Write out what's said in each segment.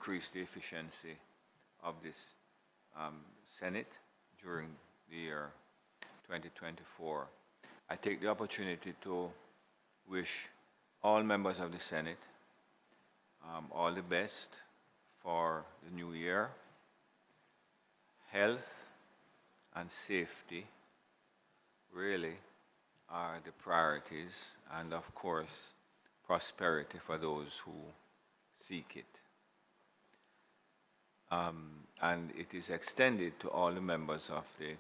increase the efficiency of this Senate during the year 2024. I take the opportunity to wish all members of the Senate all the best for the new year. Health and safety really are the priorities, and of course, prosperity for those who seek it. And it is extended to all the members of the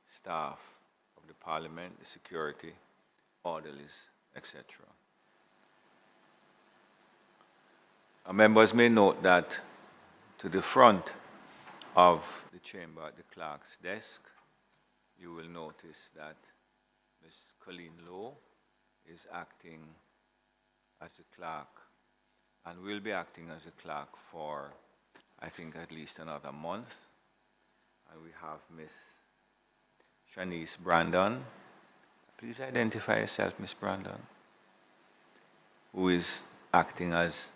staff of the Parliament, the security, orderlies, etc. Members may note that to the front of the chamber at the clerk's desk, you will notice that Ms. Colleen Lowe is acting as a clerk and will be acting as a clerk for, I think, at least another month. And we have Ms. Shanice Brandon. Please identify yourself, Ms. Brandon, who is acting as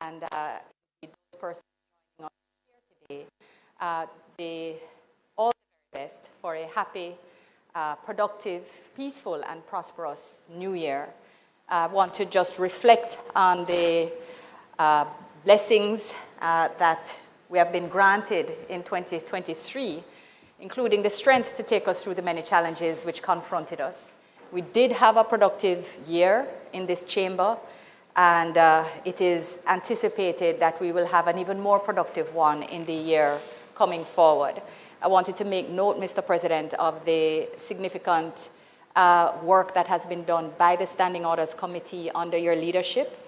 and those persons joining us here today, all the very best for a happy, productive, peaceful, and prosperous new year. I want to just reflect on the blessings that we have been granted in 2023, including the strength to take us through the many challenges which confronted us. We did have a productive year in this chamber, and it is anticipated that we will have an even more productive one in the year coming forward. I wanted to make note, Mr. President, of the significant work that has been done by the Standing Orders Committee under your leadership.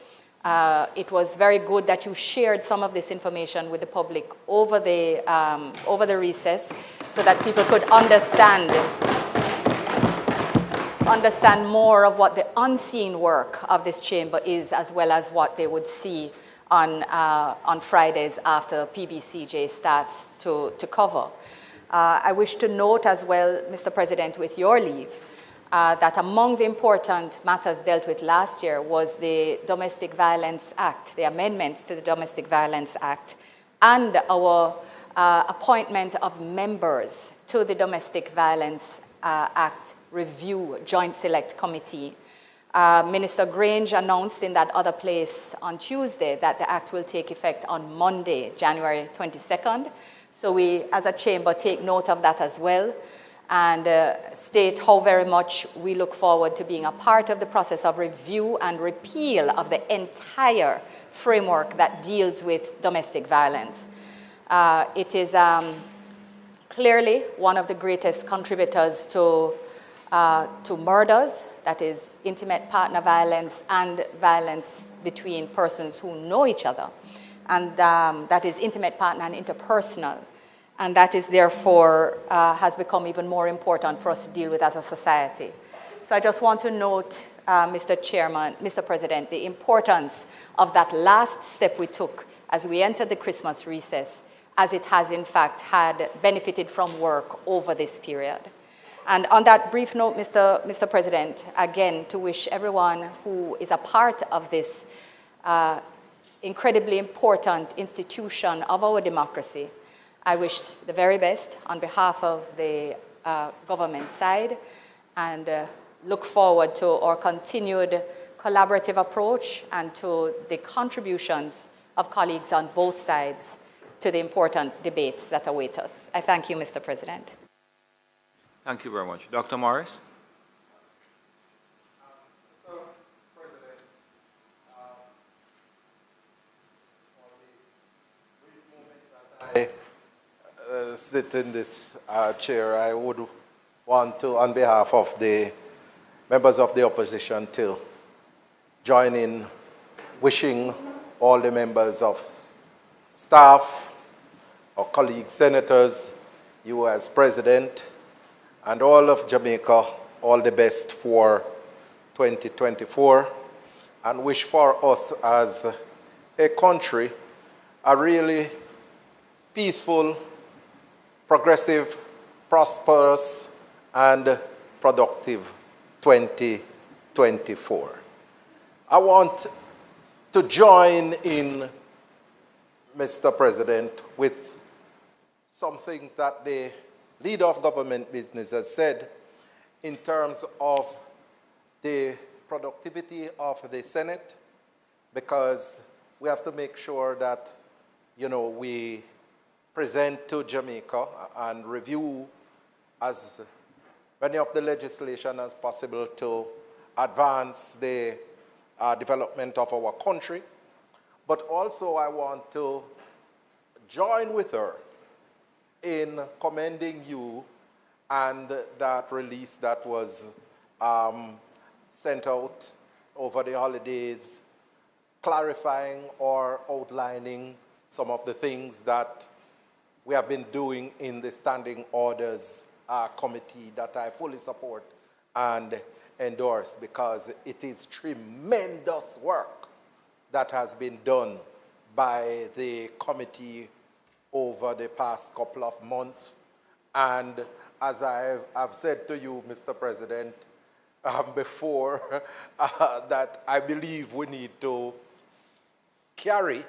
It was very good that you shared some of this information with the public over the recess so that people could understand more of what the unseen work of this chamber is, as well as what they would see on Fridays after PBCJ starts to cover. I wish to note as well, Mr. President, with your leave, that among the important matters dealt with last year was the Domestic Violence Act, the amendments to the Domestic Violence Act, and our appointment of members to the Domestic Violence Act Review Joint Select Committee. Minister Grange announced in that other place on Tuesday that the act will take effect on Monday, January 22nd. So we, as a chamber, take note of that as well. and state how very much we look forward to being a part of the process of review and repeal of the entire framework that deals with domestic violence. It is clearly one of the greatest contributors to murders, that is intimate partner violence and violence between persons who know each other, and that is intimate partner and interpersonal. And that is therefore has become even more important for us to deal with as a society. So I just want to note, Mr. President, the importance of that last step we took as we entered the Christmas recess, as it has in fact had benefited from work over this period. And on that brief note, Mr. President, again, to wish everyone who is a part of this incredibly important institution of our democracy, I wish the very best on behalf of the government side, and look forward to our continued collaborative approach and to the contributions of colleagues on both sides to the important debates that await us. I thank you, Mr. President. Thank you very much. Dr. Morris? Mr. President, for the brief moment that I sit in this chair, I would want to, on behalf of the members of the opposition, to join in wishing all the members of staff, or colleagues, senators, you as president, and all of Jamaica all the best for 2024, and wish for us as a country a really peaceful, progressive, prosperous, and productive 2024. I want to join in, Mr. President, with some things that the leader of government business has said in terms of the productivity of the Senate, because we have to make sure that, we present to Jamaica and review as many of the legislation as possible to advance the development of our country. But also I want to join with her in commending you and that release that was sent out over the holidays, clarifying or outlining some of the things that we have been doing in the Standing Orders Committee that I fully support and endorse, because it is tremendous work that has been done by the committee over the past couple of months. And as I've said to you, Mr. President, before, that I believe we need to carry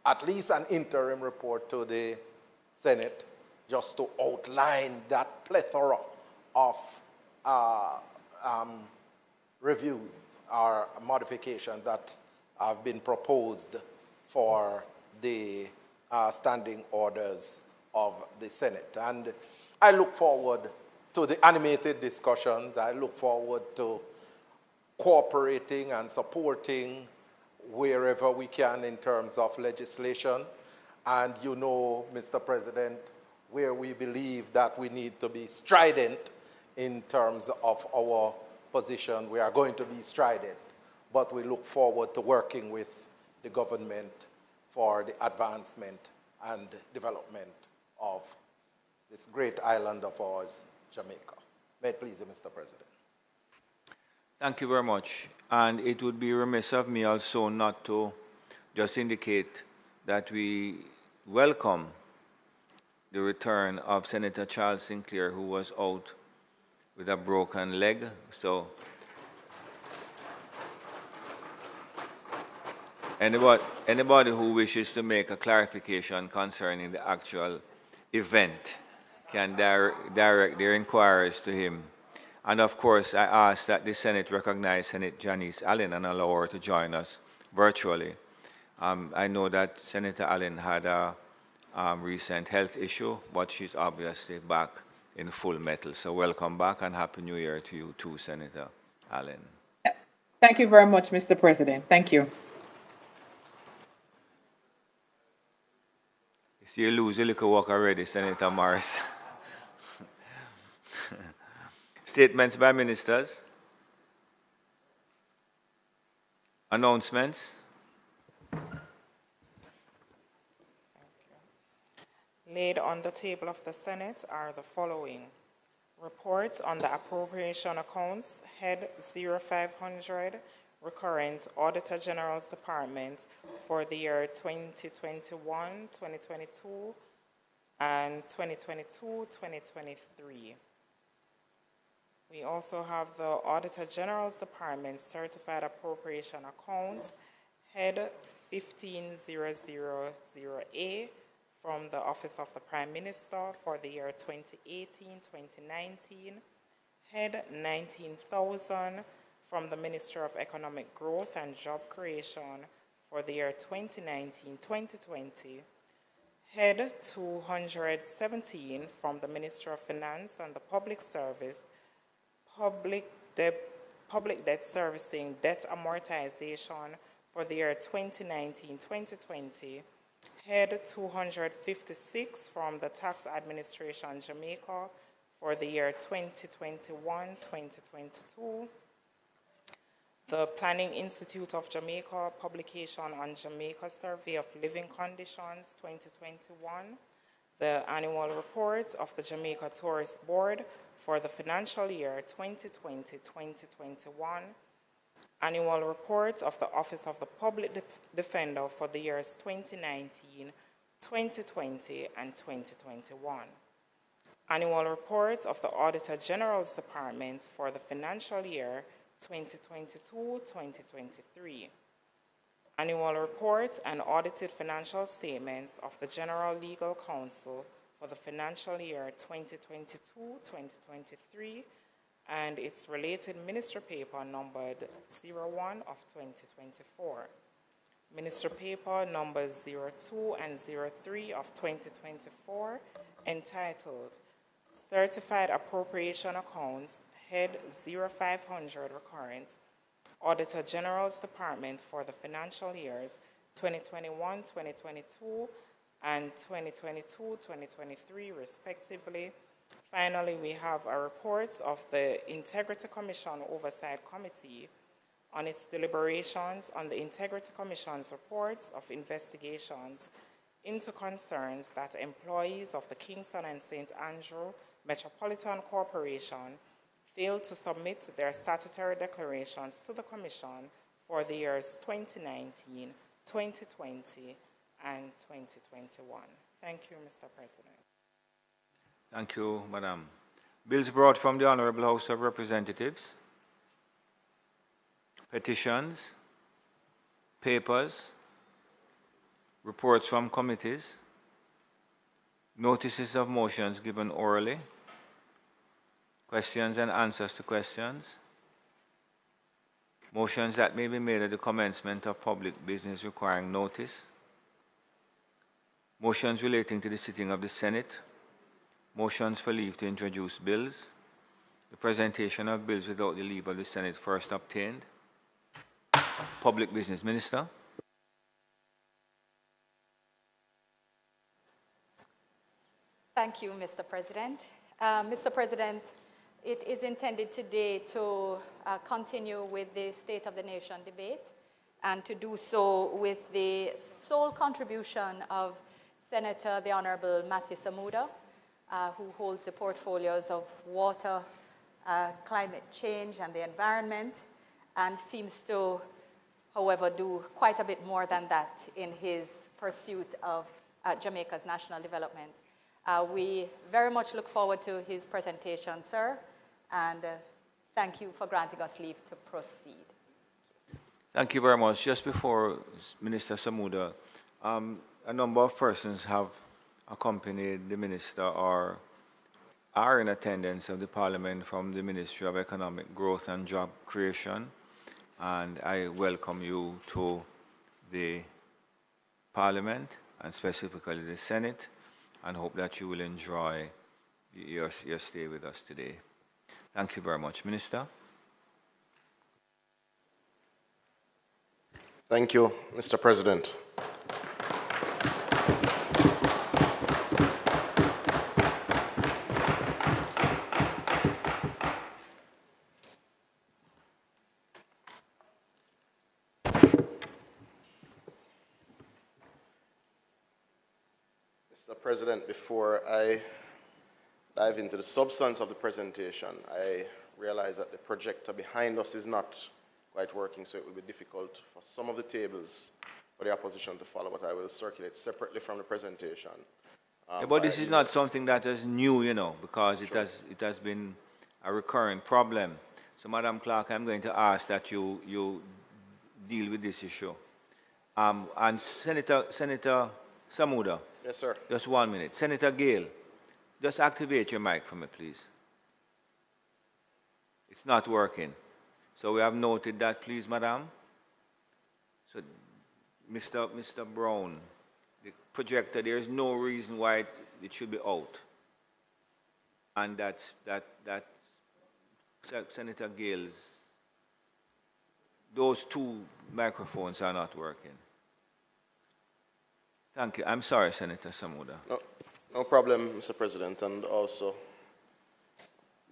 at least an interim report to the Senate just to outline that plethora of reviews or modifications that have been proposed for the standing orders of the Senate. And I look forward to the animated discussions. I look forward to cooperating and supporting wherever we can in terms of legislation. And Mr. President, where we believe that we need to be strident in terms of our position, we are going to be strident. But we look forward to working with the government for the advancement and development of this great island of ours, Jamaica. May it please you, Mr. President. Thank you very much. And it would be remiss of me also not to just indicate that we welcome the return of Senator Charles Sinclair, who was out with a broken leg. So anybody who wishes to make a clarification concerning the actual event can direct their inquiries to him. And of course, I ask that the Senate recognize Senator Janice Allen and allow her to join us virtually. I know that Senator Allen had a recent health issue, but she's obviously back in full metal. So welcome back and Happy New Year to you too, Senator Allen. Thank you very much, Mr. President. Thank you. You see, you lose your little work already, Senator Morris. Statements by ministers. Announcements. Laid on the table of the Senate are the following. Reports on the appropriation accounts, head 0500, recurrent Auditor General's Department for the year 2021, 2022, and 2022-2023. We also have the Auditor General's Department Certified Appropriation Accounts, head 15000A, from the Office of the Prime Minister for the year 2018-2019, head 19,000 from the Minister of Economic Growth and Job Creation for the year 2019-2020, head 217 from the Minister of Finance and the Public Service, Public Debt Servicing Debt Amortization for the year 2019-2020, head 256 from the Tax Administration Jamaica for the year 2021-2022, the Planning Institute of Jamaica publication on Jamaica Survey of Living Conditions 2021, the annual report of the Jamaica Tourist Board for the financial year 2020-2021, annual report of the Office of the Public Defender for the years 2019, 2020, and 2021. Annual report of the Auditor General's Department for the financial year 2022-2023. Annual report and audited financial statements of the General Legal Counsel for the financial year 2022-2023, and its related minister paper numbered 01 of 2024. Minister paper numbers 02 and 03 of 2024, entitled Certified Appropriation Accounts, head 0500 recurrent, Auditor General's Department for the financial years 2021-2022 and 2022-2023 respectively. Finally, we have a report of the Integrity Commission Oversight Committee on its deliberations on the Integrity Commission's reports of investigations into concerns that employees of the Kingston and St. Andrew Metropolitan Corporation failed to submit their statutory declarations to the Commission for the years 2019, 2020, and 2021. Thank you, Mr. President. Thank you, Madam. Bills brought from the Honorable House of Representatives. Petitions. Papers. Reports from committees. Notices of motions given orally. Questions and answers to questions. Motions that may be made at the commencement of public business requiring notice. Motions relating to the sitting of the Senate. Motions for leave to introduce bills. The presentation of bills without the leave of the Senate first obtained. Public Business Minister. Thank you, Mr. President. Mr. President, it is intended today to continue with the State of the Nation debate and to do so with the sole contribution of Senator the Honorable Matthew Samuda, who holds the portfolios of water, climate change, and the environment, and seems to, however, do quite a bit more than that in his pursuit of Jamaica's national development. We very much look forward to his presentation, sir, and thank you for granting us leave to proceed. Thank you very much. Just before Minister Samuda, a number of persons have accompanied the minister or are in attendance of the Parliament from the Ministry of Economic Growth and Job Creation, and I welcome you to the Parliament and specifically the Senate, and hope that you will enjoy your stay with us today. Thank you very much. Minister? Thank you, Mr. President. Mr. President, before I dive into the substance of the presentation, I realize that the projector behind us is not quite working, so it will be difficult for some of the tables for the opposition to follow, but I will circulate separately from the presentation. Yeah, but this is not something that is new, you know, because it has been a recurring problem. So, Madam Clerk, I'm going to ask that you deal with this issue. And Senator Samuda. Yes, sir. Just 1 minute. Senator Gale, just activate your mic for me, please. It's not working. So we have noted that, please, Madam. So, Mr. Brown, the projector, there is no reason why it should be out. And that's Senator Gale's, those two microphones are not working. Thank you. I'm sorry, Senator Samuda. No problem, Mr. President, and also,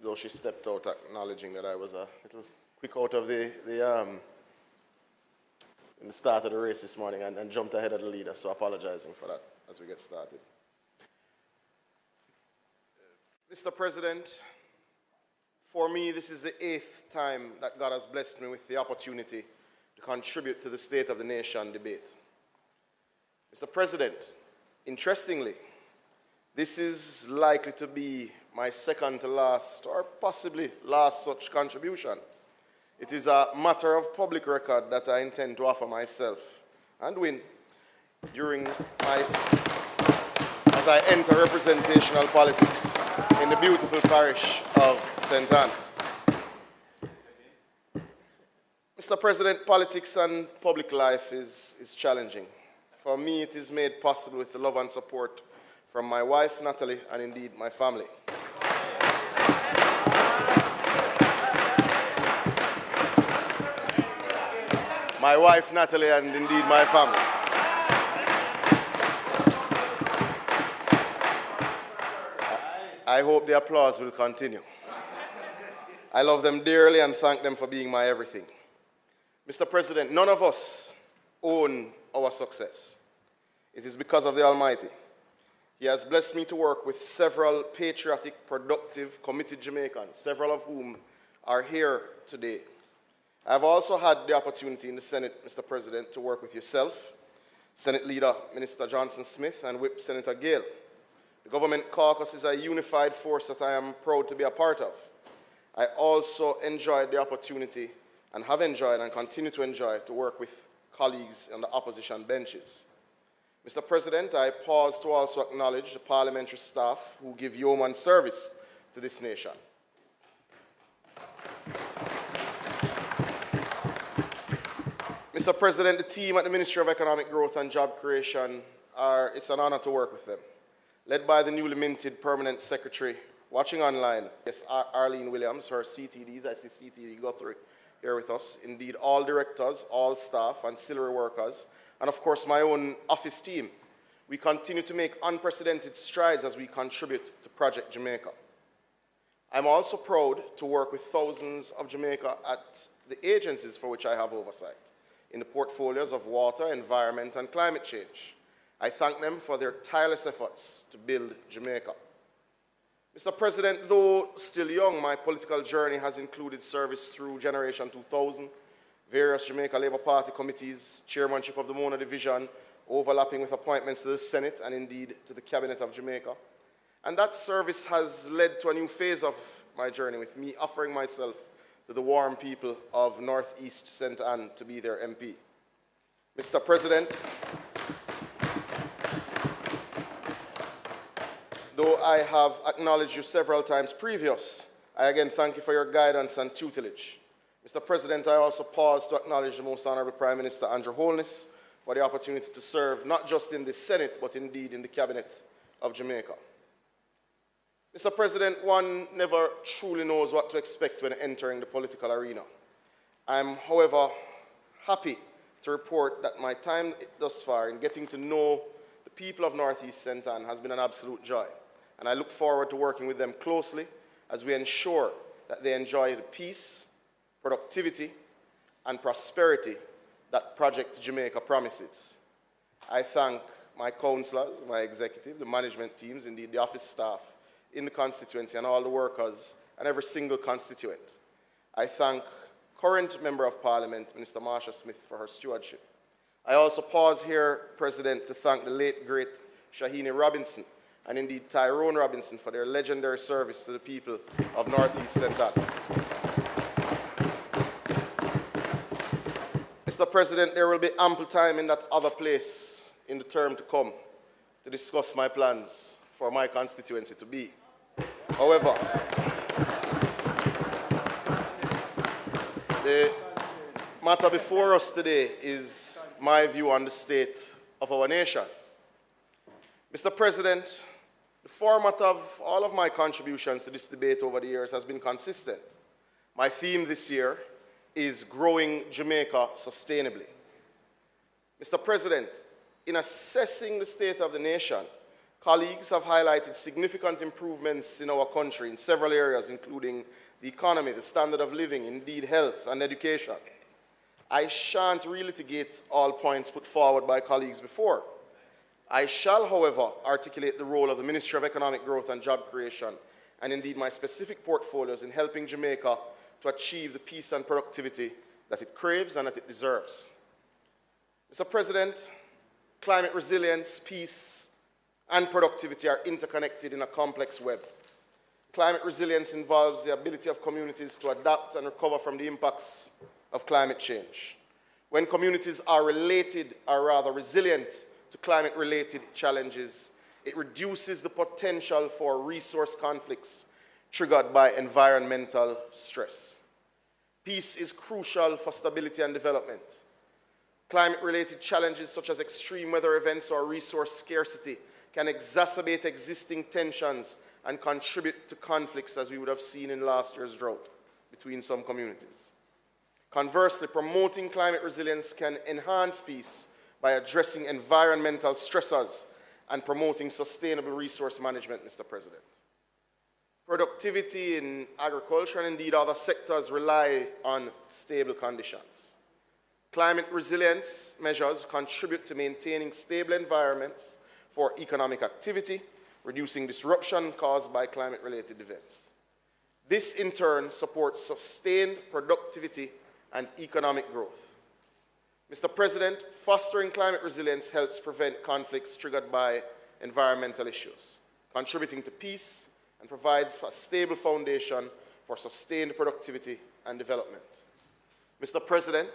though she stepped out acknowledging that I was a little quick out of in the start of the race this morning and jumped ahead of the leader, so apologizing for that as we get started. Mr. President, for me, this is the 8th time that God has blessed me with the opportunity to contribute to the State of the Nation debate. Mr. President, interestingly, this is likely to be my second to last, or possibly last such contribution. It is a matter of public record that I intend to offer myself and win during as I enter representational politics in the beautiful parish of St. Anne. Mr. President, politics and public life is challenging. For me, it is made possible with the love and support from my wife, Natalie, and indeed my family. My wife, Natalie, and indeed my family. I hope the applause will continue. I love them dearly and thank them for being my everything. Mr. President, none of us own our success. It is because of the Almighty. He has blessed me to work with several patriotic, productive, committed Jamaicans, several of whom are here today. I have also had the opportunity in the Senate, Mr. President, to work with yourself, Senate Leader Minister Johnson Smith, and Whip Senator Gale. The government caucus is a unified force that I am proud to be a part of. I also enjoyed the opportunity and have enjoyed and continue to enjoy to work with colleagues on the opposition benches. Mr. President, I pause to also acknowledge the parliamentary staff who give yeoman service to this nation. Mr. President, the team at the Ministry of Economic Growth and Job Creation, it's an honor to work with them. Led by the newly minted Permanent Secretary, watching online, yes, Arlene Williams, her CTDs, I see CTD Guthrie here with us. Indeed, all directors, all staff, ancillary workers, and of course my own office team. We continue to make unprecedented strides as we contribute to Project Jamaica. I'm also proud to work with thousands of Jamaica at the agencies for which I have oversight, in the portfolios of water, environment, and climate change. I thank them for their tireless efforts to build Jamaica. Mr. President, though still young, my political journey has included service through Generation 2000, various Jamaica Labour Party committees, chairmanship of the Mona Division, overlapping with appointments to the Senate and indeed to the Cabinet of Jamaica. And that service has led to a new phase of my journey, with me offering myself to the warm people of Northeast St. Anne to be their MP. Mr. President, though I have acknowledged you several times previous, I again thank you for your guidance and tutelage. Mr. President, I also pause to acknowledge the Most Honorable Prime Minister Andrew Holness for the opportunity to serve not just in the Senate, but indeed in the Cabinet of Jamaica. Mr. President, one never truly knows what to expect when entering the political arena. I'm, however, happy to report that my time thus far in getting to know the people of Northeast St. Ann has been an absolute joy, and I look forward to working with them closely as we ensure that they enjoy the peace, productivity, and prosperity that Project Jamaica promises. I thank my councillors, my executive, the management teams, indeed the office staff in the constituency and all the workers and every single constituent. I thank current Member of Parliament, Minister Marsha Smith, for her stewardship. I also pause here, President, to thank the late, great Shahini Robinson and indeed Tyrone Robinson for their legendary service to the people of Northeast St. Ann. Mr. President, there will be ample time in that other place in the term to come to discuss my plans for my constituency to be. However, the matter before us today is my view on the state of our nation. Mr. President, the format of all of my contributions to this debate over the years has been consistent. My theme this year is growing Jamaica sustainably. Mr. President, in assessing the state of the nation, colleagues have highlighted significant improvements in our country in several areas, including the economy, the standard of living, indeed health and education. I shan't relitigate all points put forward by colleagues before. I shall, however, articulate the role of the Ministry of Economic Growth and Job Creation, and indeed my specific portfolios in helping Jamaica to achieve the peace and productivity that it craves and that it deserves. Mr. President, climate resilience, peace, and productivity are interconnected in a complex web. Climate resilience involves the ability of communities to adapt and recover from the impacts of climate change. When communities are related, or rather resilient, to climate-related challenges, it reduces the potential for resource conflicts triggered by environmental stress. Peace is crucial for stability and development. Climate-related challenges such as extreme weather events or resource scarcity can exacerbate existing tensions and contribute to conflicts as we would have seen in last year's drought between some communities. Conversely, promoting climate resilience can enhance peace by addressing environmental stressors and promoting sustainable resource management, Mr. President. Productivity in agriculture and indeed other sectors rely on stable conditions. Climate resilience measures contribute to maintaining stable environments for economic activity, reducing disruption caused by climate-related events. This, in turn, supports sustained productivity and economic growth. Mr. President, fostering climate resilience helps prevent conflicts triggered by environmental issues, contributing to peace and provides a stable foundation for sustained productivity and development. Mr. President,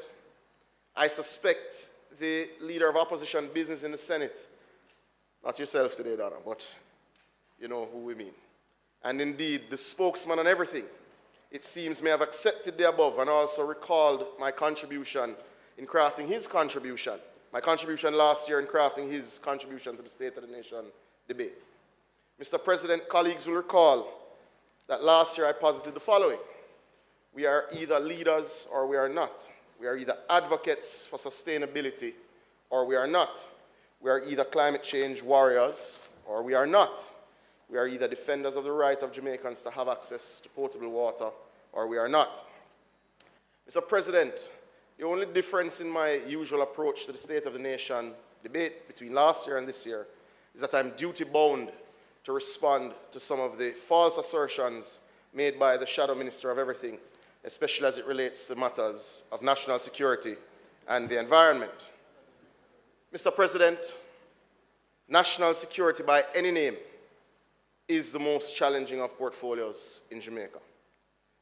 I suspect the leader of opposition business in the Senate, not yourself today, Donna, but you know who we mean, and indeed the spokesman on everything, it seems may have accepted the above and also recalled my contribution in crafting his contribution, my contribution last year in crafting his contribution to the State of the Nation debate. Mr. President, colleagues will recall that last year I posited the following: we are either leaders or we are not. We are either advocates for sustainability or we are not. We are either climate change warriors or we are not. We are either defenders of the right of Jamaicans to have access to potable water or we are not. Mr. President, the only difference in my usual approach to the State of the Nation debate between last year and this year is that I'm duty-bound to respond to some of the false assertions made by the Shadow Minister of Everything, especially as it relates to matters of national security and the environment. Mr. President, national security by any name is the most challenging of portfolios in Jamaica.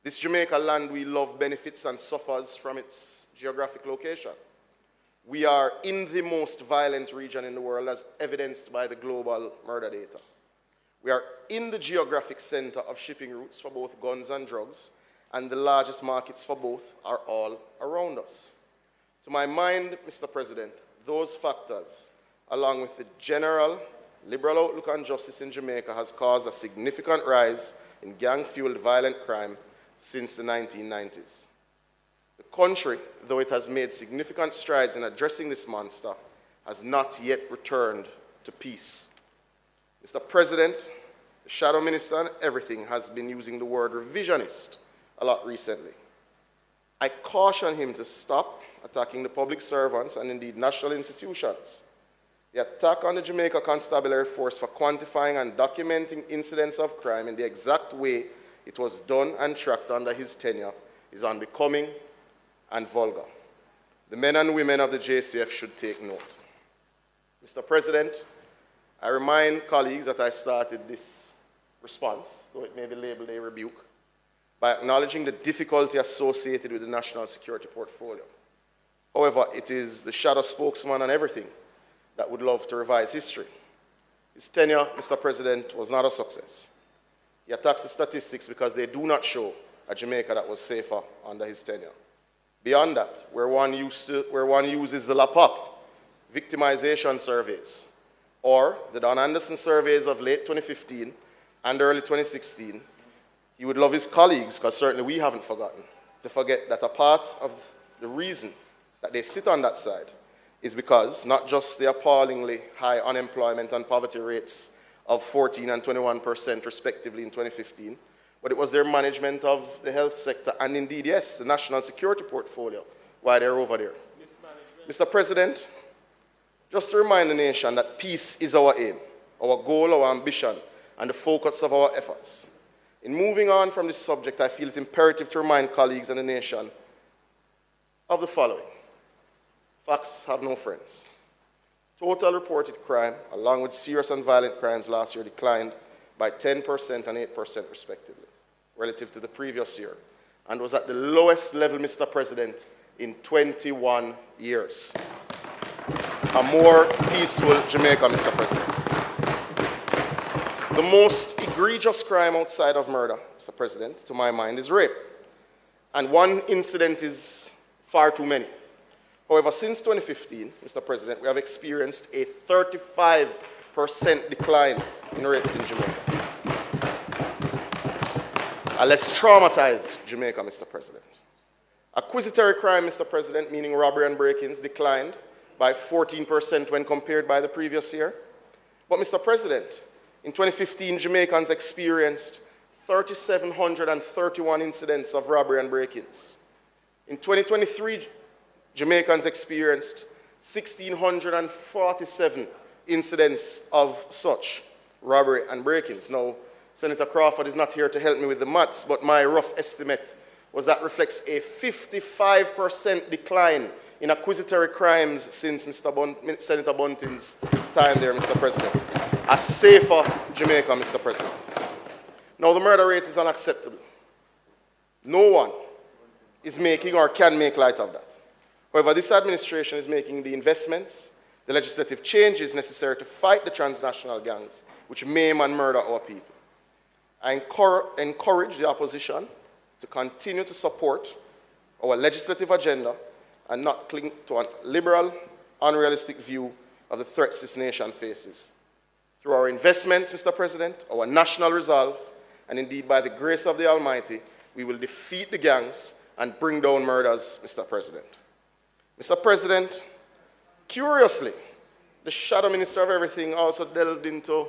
This Jamaica land we love benefits and suffers from its geographic location. We are in the most violent region in the world, as evidenced by the global murder data. We are in the geographic center of shipping routes for both guns and drugs, and the largest markets for both are all around us. To my mind, Mr. President, those factors, along with the general liberal outlook on justice in Jamaica has caused a significant rise in gang-fueled violent crime since the 1990s. The country, though it has made significant strides in addressing this monster, has not yet returned to peace. Mr. President, the Shadow Minister and everything has been using the word revisionist a lot recently. I caution him to stop attacking the public servants and indeed national institutions. The attack on the Jamaica Constabulary Force for quantifying and documenting incidents of crime in the exact way it was done and tracked under his tenure is unbecoming and vulgar. The men and women of the JCF should take note. Mr. President, I remind colleagues that I started this response, though it may be labeled a rebuke, by acknowledging the difficulty associated with the national security portfolio. However, it is the shadow spokesman on everything that would love to revise history. His tenure, Mr. President, was not a success. He attacks the statistics because they do not show a Jamaica that was safer under his tenure. Beyond that, where one uses the LAPOP, victimization surveys, or the Don Anderson surveys of late 2015 and early 2016, he would love his colleagues, because certainly we haven't forgotten, to forget that a part of the reason that they sit on that side is because not just the appallingly high unemployment and poverty rates of 14% and 21% respectively in 2015, but it was their management of the health sector and indeed, yes, the national security portfolio while they're over there. Mr. President, just to remind the nation that peace is our aim, our goal, our ambition, and the focus of our efforts. In moving on from this subject, I feel it imperative to remind colleagues and the nation of the following. Facts have no friends. Total reported crime, along with serious and violent crimes last year, declined by 10% and 8% respectively, relative to the previous year, and was at the lowest level, Mr. President, in 21 years. A more peaceful Jamaica, Mr. President. The most egregious crime outside of murder, Mr. President, to my mind, is rape. And one incident is far too many. However, since 2015, Mr. President, we have experienced a 35% decline in rapes in Jamaica. A less traumatized Jamaica, Mr. President. Accusatory crime, Mr. President, meaning robbery and break-ins, declined by 14% when compared by the previous year. But, Mr. President, in 2015, Jamaicans experienced 3,731 incidents of robbery and break-ins. In 2023, Jamaicans experienced 1,647 incidents of such robbery and break-ins. Now, Senator Crawford is not here to help me with the maths, but my rough estimate was that reflects a 55% decline in accusatory crimes since Senator Bunting's time there, Mr. President. A safer Jamaica, Mr. President. Now, the murder rate is unacceptable. No one is making or can make light of that. However, this administration is making the investments, the legislative changes necessary to fight the transnational gangs which maim and murder our people. I encourage the opposition to continue to support our legislative agenda and not cling to a liberal, unrealistic view of the threats this nation faces. Through our investments, Mr. President, our national resolve, and indeed by the grace of the Almighty, we will defeat the gangs and bring down murders, Mr. President. Mr. President, curiously, the Shadow Minister of Everything also delved into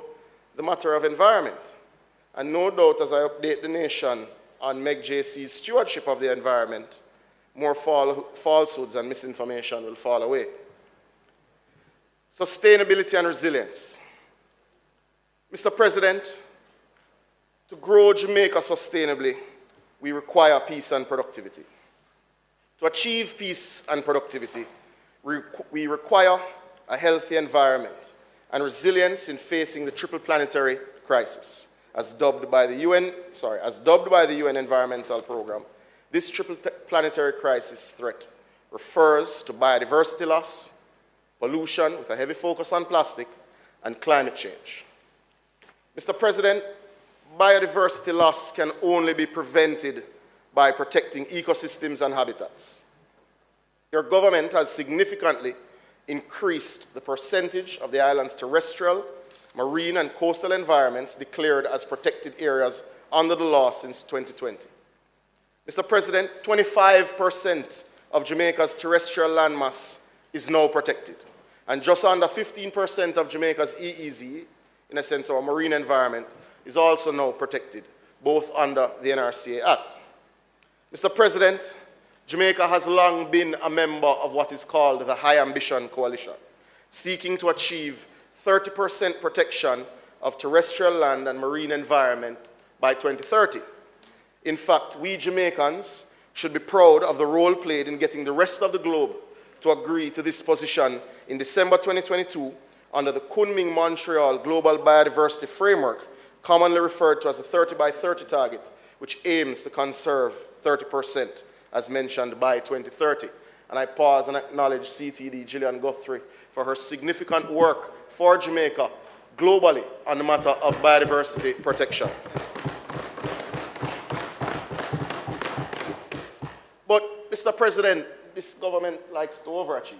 the matter of environment. And no doubt, as I update the nation on Meg JC's stewardship of the environment, more falsehoods and misinformation will fall away. Sustainability and resilience. Mr. President, to grow Jamaica sustainably, we require peace and productivity. To achieve peace and productivity, we require a healthy environment and resilience in facing the triple planetary crisis, as dubbed by the UN Environmental Programme. This triple planetary crisis threat refers to biodiversity loss, pollution with a heavy focus on plastic, and climate change. Mr. President, biodiversity loss can only be prevented by protecting ecosystems and habitats. Your government has significantly increased the percentage of the island's terrestrial marine and coastal environments declared as protected areas under the law since 2020. Mr. President, 25% of Jamaica's terrestrial landmass is now protected, and just under 15% of Jamaica's EEZ, in a sense our marine environment, is also now protected, both under the NRCA Act. Mr. President, Jamaica has long been a member of what is called the High Ambition Coalition, seeking to achieve 30% protection of terrestrial land and marine environment by 2030. In fact, we Jamaicans should be proud of the role played in getting the rest of the globe to agree to this position in December 2022 under the Kunming-Montreal Global Biodiversity Framework, commonly referred to as the 30 by 30 target, which aims to conserve 30% as mentioned by 2030. And I pause and acknowledge CTD Gillian Guthrie for her significant work for Jamaica globally on the matter of biodiversity protection. But, Mr. President, this government likes to overachieve.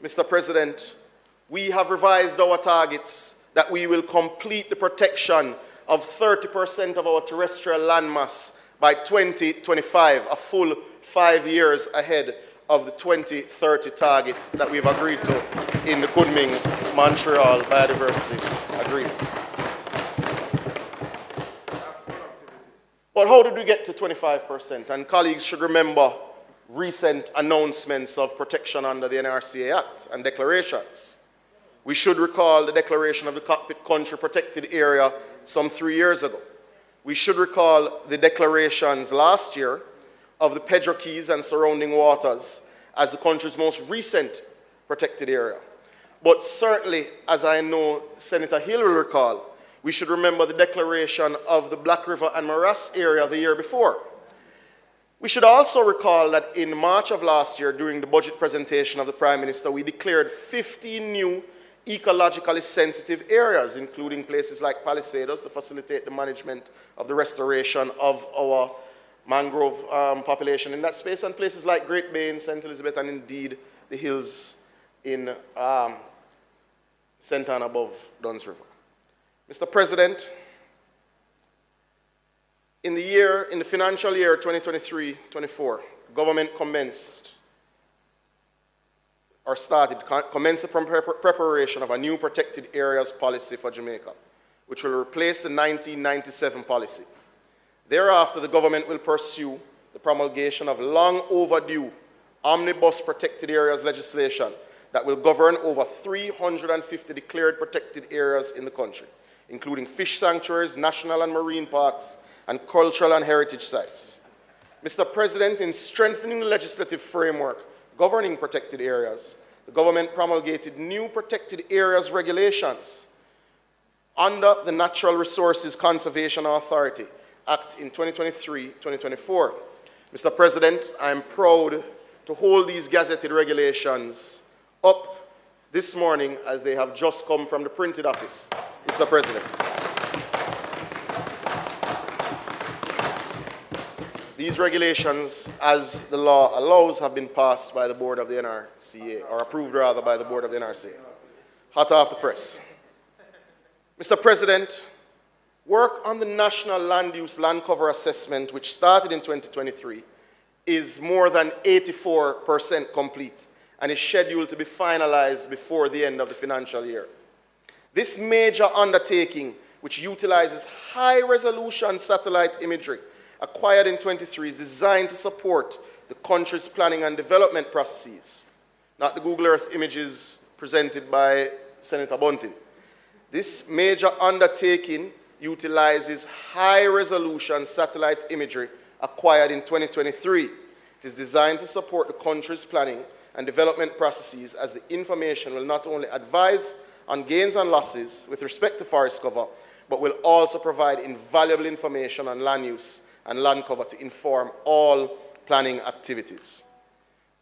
Mr. President, we have revised our targets that we will complete the protection of 30% of our terrestrial landmass by 2025, a full 5 years ahead of the 2030 target that we've agreed to in the Kunming-Montreal Biodiversity Agreement. But how did we get to 25%? And colleagues should remember recent announcements of protection under the NRCA Act and declarations. We should recall the declaration of the Cockpit Country Protected Area some 3 years ago. We should recall the declarations last year of the Pedro Keys and surrounding waters as the country's most recent protected area. But certainly, as I know Senator Hill will recall, we should remember the declaration of the Black River and Morass area the year before. We should also recall that in March of last year, during the budget presentation of the Prime Minister, we declared 15 new ecologically sensitive areas, including places like Palisados to facilitate the management of the restoration of our mangrove population in that space, and places like Great Bay in St. Elizabeth, and indeed the hills in St. Anne above Duns River. Mr. President, in the financial year 2023-24, the government commenced the preparation of a new protected areas policy for Jamaica, which will replace the 1997 policy. Thereafter, the government will pursue the promulgation of long overdue omnibus protected areas legislation that will govern over 350 declared protected areas in the country, including fish sanctuaries, national and marine parks, and cultural and heritage sites. Mr. President, in strengthening the legislative framework governing protected areas, the government promulgated new protected areas regulations under the Natural Resources Conservation Authority Act in 2023-2024. Mr. President, I am proud to hold these gazetted regulations up this morning as they have just come from the printed office, Mr. President. These regulations, as the law allows, have been passed by the board of the NRCA, or approved rather by the board of the NRCA. Hot off the press. Mr. President, work on the National Land Use Land Cover Assessment, which started in 2023, is more than 84% complete and is scheduled to be finalized before the end of the financial year. This major undertaking, which utilizes high-resolution satellite imagery, acquired in 23, is designed to support the country's planning and development processes, not the Google Earth images presented by Senator Bunting. This major undertaking utilizes high-resolution satellite imagery acquired in 2023. It is designed to support the country's planning and development processes, as the information will not only advise on gains and losses with respect to forest cover, but will also provide invaluable information on land use and land cover to inform all planning activities.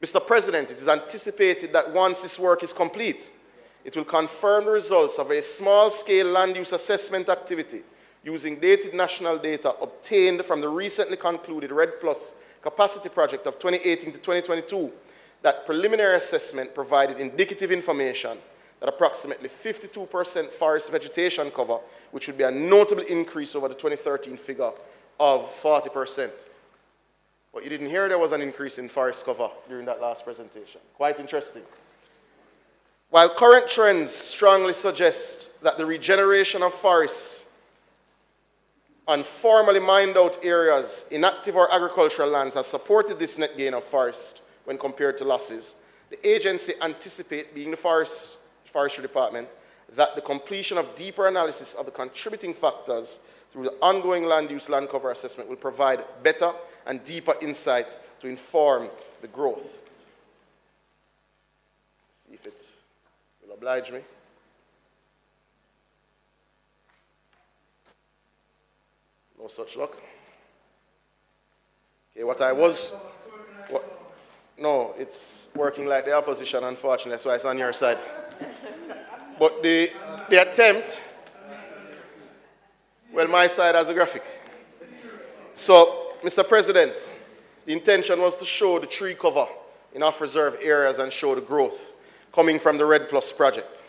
Mr. President, it is anticipated that once this work is complete, it will confirm the results of a small-scale land use assessment activity using dated national data obtained from the recently concluded RED Plus capacity project of 2018 to 2022. That preliminary assessment provided indicative information that approximately 52% forest vegetation cover, which would be a notable increase over the 2013 figure of 40%. But you didn't hear there was an increase in forest cover during that last presentation. Quite interesting. While current trends strongly suggest that the regeneration of forests on formerly mined out areas, inactive or agricultural lands has supported this net gain of forest when compared to losses, the agency anticipates, being the Forestry Department, that the completion of deeper analysis of the contributing factors through the ongoing land use land cover assessment will provide better and deeper insight to inform the growth. See if it will oblige me. No such luck. Okay, no, it's working like the opposition, unfortunately, that's why it's on your side. But the attempt, well, my side has a graphic. So, Mr. President, the intention was to show the tree cover in off-reserve areas and show the growth coming from the Red Plus project.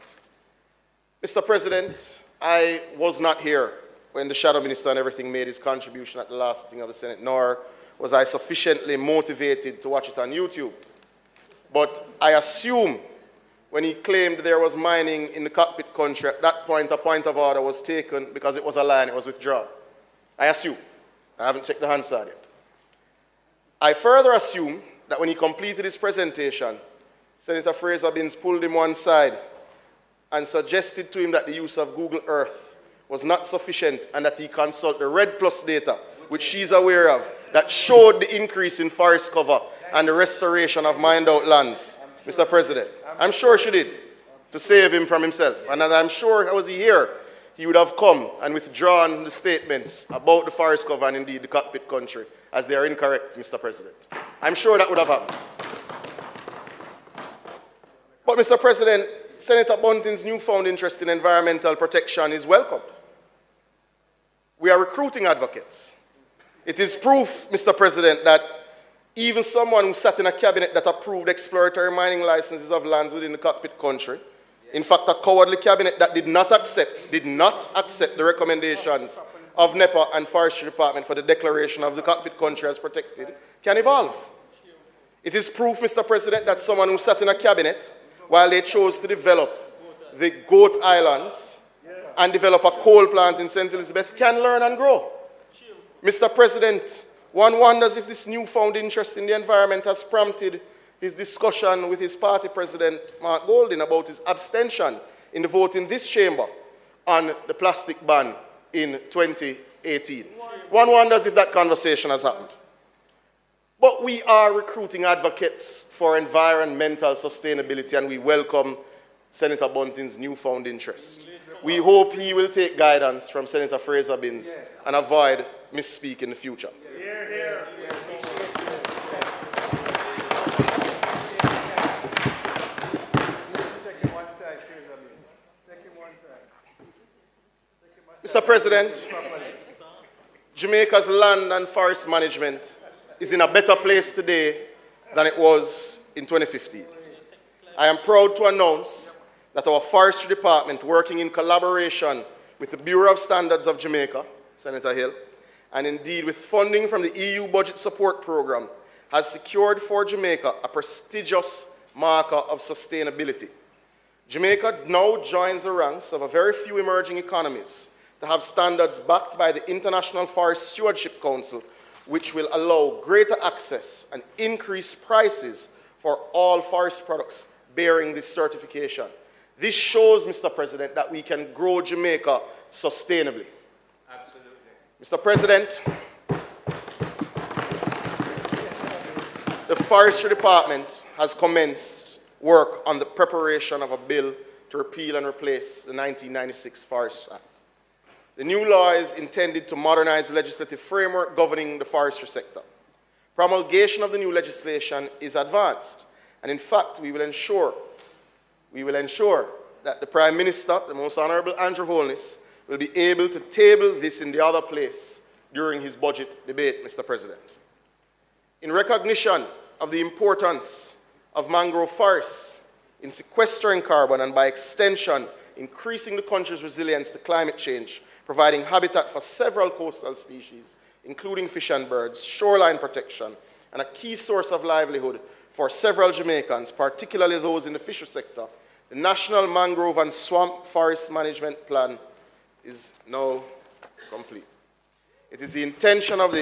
Mr. President, I was not here when the Shadow Minister and everything made his contribution at the last sitting of the Senate, nor was I sufficiently motivated to watch it on YouTube. But I assume when he claimed there was mining in the cockpit country, at that point a point of order was taken because it was a lie and it was withdrawn. I assume. I haven't checked the Hansard yet. I further assume that when he completed his presentation, Senator Fraser-Binns pulled him one side and suggested to him that the use of Google Earth was not sufficient and that he consult the Red Plus data, which she's aware of, that showed the increase in forest cover and the restoration of mined out lands. Mr. President, I'm sure she did, to save him from himself. And I'm sure, was he here, he would have come and withdrawn the statements about the forest cover and indeed the cockpit country, as they are incorrect, Mr. President. I'm sure that would have happened. But, Mr. President, Senator Bunting's newfound interest in environmental protection is welcomed. We are recruiting advocates. It is proof, Mr. President, that even someone who sat in a cabinet that approved exploratory mining licenses of lands within the cockpit country, in fact, a cowardly cabinet that did not accept the recommendations of NEPA and Forestry Department for the declaration of the cockpit country as protected, can evolve. It is proof, Mr. President, that someone who sat in a cabinet while they chose to develop the Goat Islands and develop a coal plant in St. Elizabeth can learn and grow. Mr. President, one wonders if this newfound interest in the environment has prompted his discussion with his party president, Mark Golding, about his abstention in the vote in this chamber on the plastic ban in 2018. One wonders if that conversation has happened. But we are recruiting advocates for environmental sustainability, and we welcome Senator Bunting's newfound interest. We hope he will take guidance from Senator Fraser-Binns and avoid misspeak in the future. Mr. President, Jamaica's land and forest management is in a better place today than it was in 2015. I am proud to announce that our Forestry Department, working in collaboration with the Bureau of Standards of Jamaica, Senator Hill, and indeed with funding from the EU Budget Support Program, has secured for Jamaica a prestigious marker of sustainability. Jamaica now joins the ranks of a very few emerging economies to have standards backed by the International Forest Stewardship Council, which will allow greater access and increased prices for all forest products bearing this certification. This shows, Mr. President, that we can grow Jamaica sustainably. Absolutely. Mr. President, the Forestry Department has commenced work on the preparation of a bill to repeal and replace the 1996 Forest Act. The new law is intended to modernize the legislative framework governing the forestry sector. Promulgation of the new legislation is advanced, and in fact, we will ensure that the Prime Minister, the Most Honorable Andrew Holness, will be able to table this in the other place during his budget debate, Mr. President. In recognition of the importance of mangrove forests in sequestering carbon and by extension, increasing the country's resilience to climate change, providing habitat for several coastal species, including fish and birds, shoreline protection, and a key source of livelihood for several Jamaicans, particularly those in the fishery sector, the National Mangrove and Swamp Forest Management Plan is now complete. It is the intention of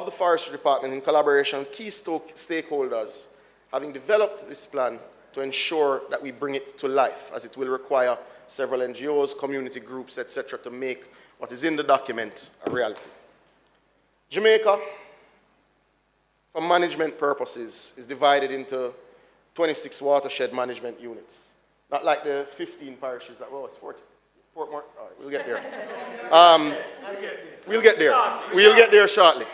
the Forestry Department, in collaboration with key stakeholders, having developed this plan, to ensure that we bring it to life, as it will require several NGOs, community groups, etc., to make what is in the document a reality. Jamaica, for management purposes, is divided into 26 watershed management units. Not like the 15 parishes that, well, it's 40. Portmore? All right, we'll get there. We'll get there. We'll get there shortly.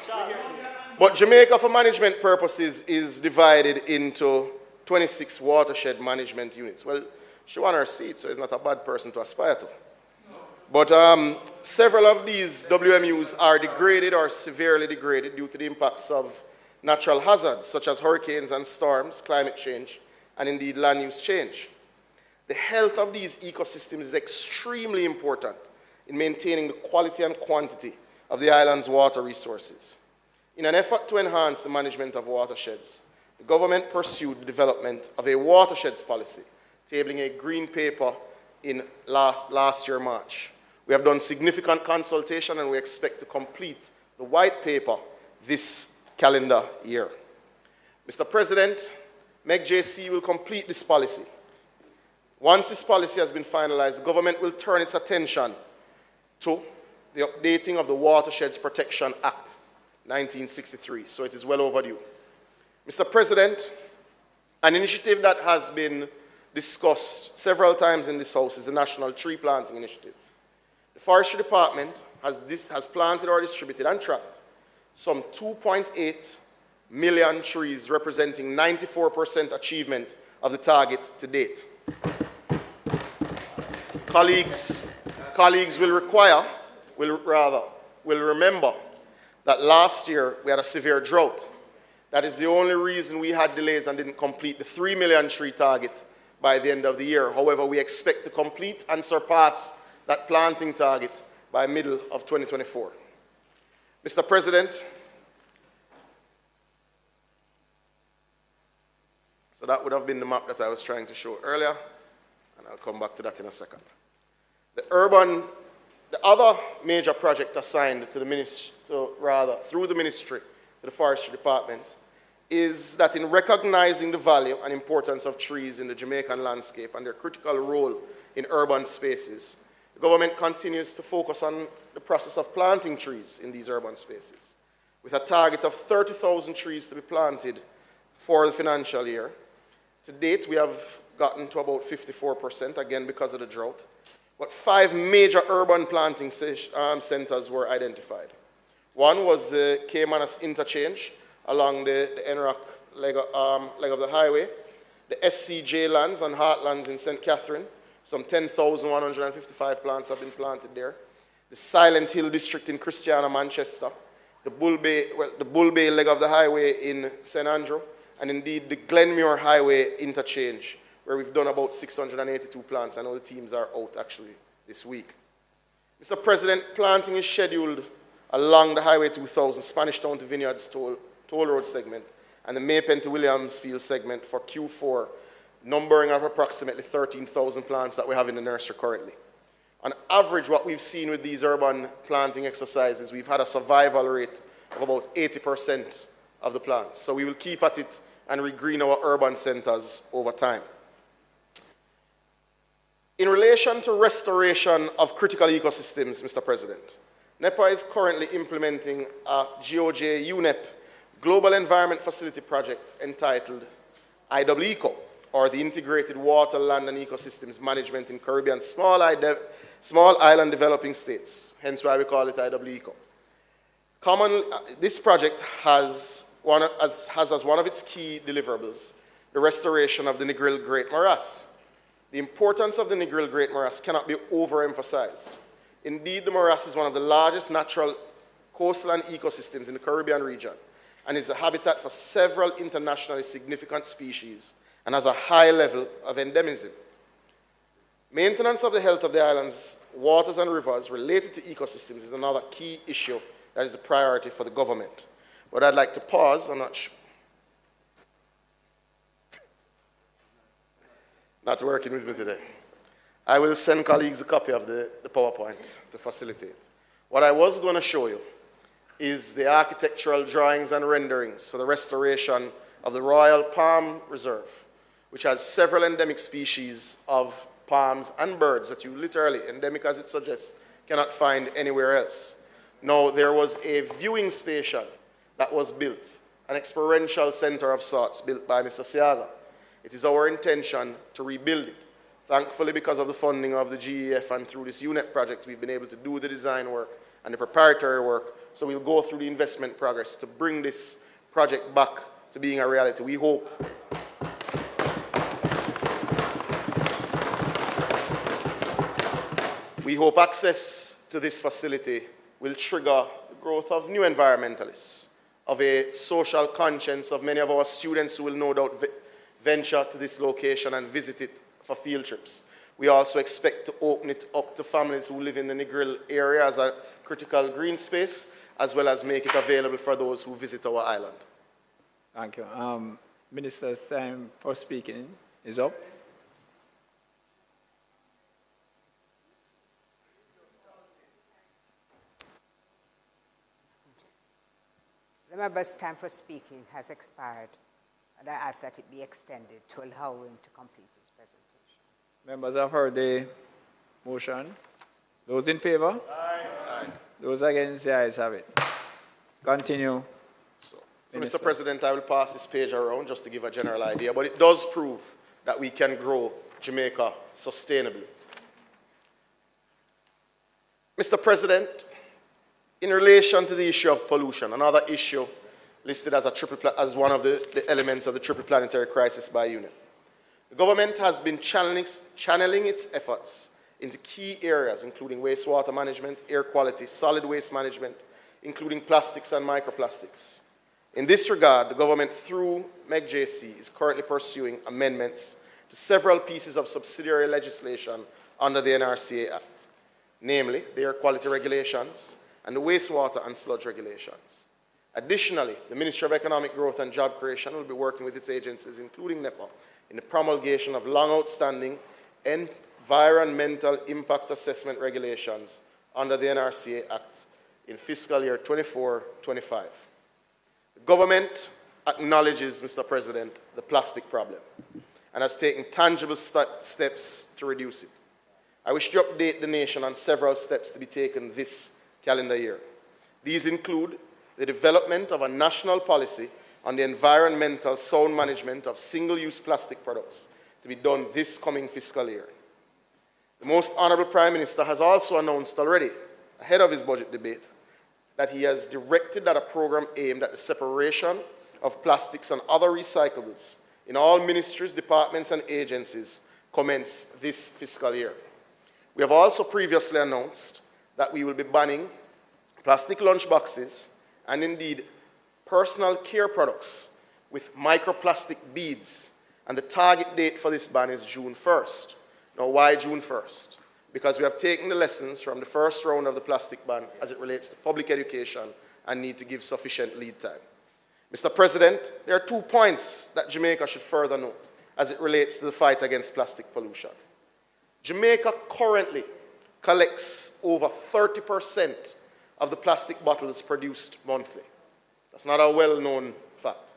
But Jamaica, for management purposes, is divided into 26 watershed management units. Well, she won her seat, so it's not a bad person to aspire to. But several of these WMUs are degraded or severely degraded due to the impacts of natural hazards, such as hurricanes and storms, climate change, and indeed land use change. The health of these ecosystems is extremely important in maintaining the quality and quantity of the island's water resources. In an effort to enhance the management of watersheds, the government pursued the development of a watersheds policy, tabling a green paper in last year, March. We have done significant consultation and we expect to complete the white paper this calendar year. Mr. President, MEGJC will complete this policy. Once this policy has been finalized, the government will turn its attention to the updating of the Watersheds Protection Act, 1963, so it is well overdue. Mr. President, an initiative that has been discussed several times in this House is the National Tree Planting Initiative. The Forestry Department has planted or distributed and tracked some 2.8 million trees, representing 94% achievement of the target to date. Colleagues will remember that last year we had a severe drought. That is the only reason we had delays and didn't complete the 3 million tree target by the end of the year. However, we expect to complete and surpass that planting target by middle of 2024. Mr. President, so that would have been the map that I was trying to show earlier, and I'll come back to that in a second. The other major project assigned to the ministry, through the ministry to the Forestry Department, is that in recognizing the value and importance of trees in the Jamaican landscape and their critical role in urban spaces, the government continues to focus on the process of planting trees in these urban spaces, with a target of 30,000 trees to be planted for the financial year. To date, we have gotten to about 54%, again because of the drought. But 5 major urban planting centers were identified. One was the Caymanas interchange along the NROC leg of the highway, the SCJ lands and Heartlands in St. Catherine. Some 10,155 plants have been planted there. The Silent Hill district in Christiana, Manchester, the Bull Bay leg of the highway in St. Andrew, and indeed the Glenmuir Highway interchange, where we've done about 682 plants. I know the teams are out actually this week. Mr. President, planting is scheduled along the Highway 2000, Spanish Town to Vineyards toll road segment, and the Maypen to Williamsfield segment for Q4, numbering of approximately 13,000 plants that we have in the nursery currently. On average, what we've seen with these urban planting exercises, we've had a survival rate of about 80% of the plants. So we will keep at it and regreen our urban centers over time. In relation to restoration of critical ecosystems, Mr. President, NEPA is currently implementing a GOJ UNEP Global Environment Facility project entitled IWECO, or the Integrated Water, Land and Ecosystems Management in Caribbean Small Island Developing States, hence why we call it IWECO. This project has as one of its key deliverables the restoration of the Negril Great Morass. The importance of the Negril Great Morass cannot be overemphasized. Indeed, the morass is one of the largest natural coastal and ecosystems in the Caribbean region and is the habitat for several internationally significant species and has a high level of endemism. Maintenance of the health of the island's waters and rivers related to ecosystems is another key issue that is a priority for the government. But I'd like to pause, I'm not working with me today. I will send colleagues a copy of the PowerPoint to facilitate. What I was going to show you is the architectural drawings and renderings for the restoration of the Royal Palm Reserve, which has several endemic species of palms and birds that you literally, endemic as it suggests, cannot find anywhere else. Now, there was a viewing station that was built, an experiential center of sorts built by Mr. Siaga. It is our intention to rebuild it. Thankfully, because of the funding of the GEF and through this UNEP project, we've been able to do the design work and the preparatory work. So we'll go through the investment progress to bring this project back to being a reality. We hope access to this facility will trigger the growth of new environmentalists, of a social conscience of many of our students who will no doubt venture to this location and visit it for field trips. We also expect to open it up to families who live in the Negril area as a critical green space, as well as make it available for those who visit our island. Thank you. Minister's time for speaking is up. The member's time for speaking has expired, and I ask that it be extended to allow him to complete his presentation. Members have heard the motion. Those in favor? Aye. Aye. Those against, the ayes have it. Continue. So, Mr. President, I will pass this page around just to give a general idea, but it does prove that we can grow Jamaica sustainably. Mr. President, in relation to the issue of pollution, another issue listed as, as one of the elements of the triple planetary crisis by UNEP, the government has been channeling its efforts into key areas, including wastewater management, air quality, solid waste management, including plastics and microplastics. In this regard, the government, through MEGJC, is currently pursuing amendments to several pieces of subsidiary legislation under the NRCA Act, namely the air quality regulations and the wastewater and sludge regulations. Additionally, the Ministry of Economic Growth and Job Creation will be working with its agencies, including NEPA, in the promulgation of long outstanding environmental impact assessment regulations under the NRCA Act in fiscal year 24-25. The government acknowledges, Mr. President, the plastic problem and has taken tangible steps to reduce it. I wish to update the nation on several steps to be taken this calendar year. These include the development of a national policy on the environmental sound management of single-use plastic products to be done this coming fiscal year. The Most Honorable Prime Minister has also announced already, ahead of his budget debate, that he has directed that a program aimed at the separation of plastics and other recyclables in all ministries, departments, and agencies commence this fiscal year. We have also previously announced that we will be banning plastic lunchboxes and indeed personal care products with microplastic beads, and the target date for this ban is June 1st. Now, why June 1st? Because we have taken the lessons from the first round of the plastic ban as it relates to public education and need to give sufficient lead time. Mr. President, there are 2 points that Jamaica should further note as it relates to the fight against plastic pollution. Jamaica currently collects over 30% of the plastic bottles produced monthly. That's not a well-known fact.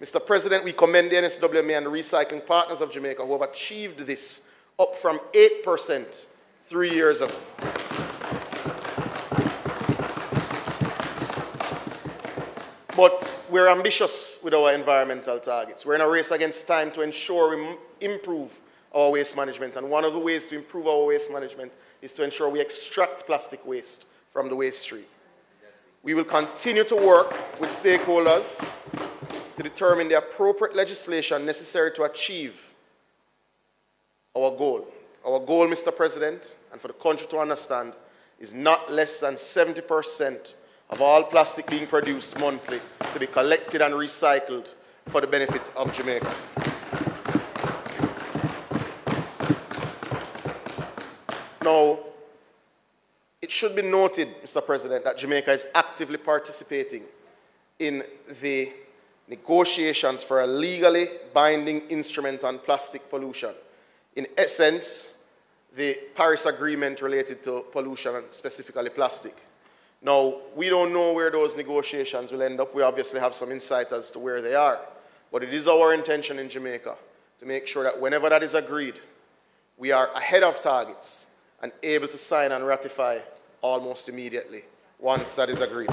Mr. President, we commend the NSWMA and the recycling partners of Jamaica who have achieved this, up from 8% 3 years ago. But we're ambitious with our environmental targets. We're in a race against time to ensure we improve our waste management. And one of the ways to improve our waste management is to ensure we extract plastic waste from the waste stream. We will continue to work with stakeholders to determine the appropriate legislation necessary to achieve our goal. Our goal, Mr. President, and for the country to understand, is not less than 70% of all plastic being produced monthly to be collected and recycled for the benefit of Jamaica. Now, it should be noted, Mr. President, that Jamaica is actively participating in the negotiations for a legally binding instrument on plastic pollution. In essence, the Paris Agreement related to pollution, and specifically plastic. Now, we don't know where those negotiations will end up. We obviously have some insight as to where they are. But it is our intention in Jamaica to make sure that whenever that is agreed, we are ahead of targets and able to sign and ratify almost immediately once that is agreed.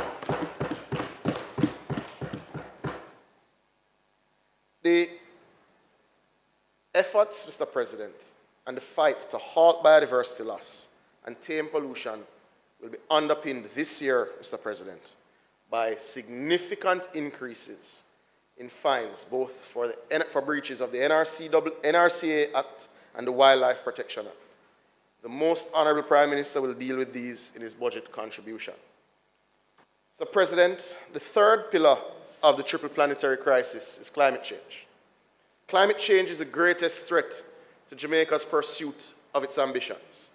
The efforts, Mr. President, and the fight to halt biodiversity loss and tame pollution will be underpinned this year, Mr. President, by significant increases in fines, both for breaches of the NRCA Act and the Wildlife Protection Act. The Most Honorable Prime Minister will deal with these in his budget contribution. Mr. President, the third pillar of the triple planetary crisis is climate change. Climate change is the greatest threat to Jamaica's pursuit of its ambitions.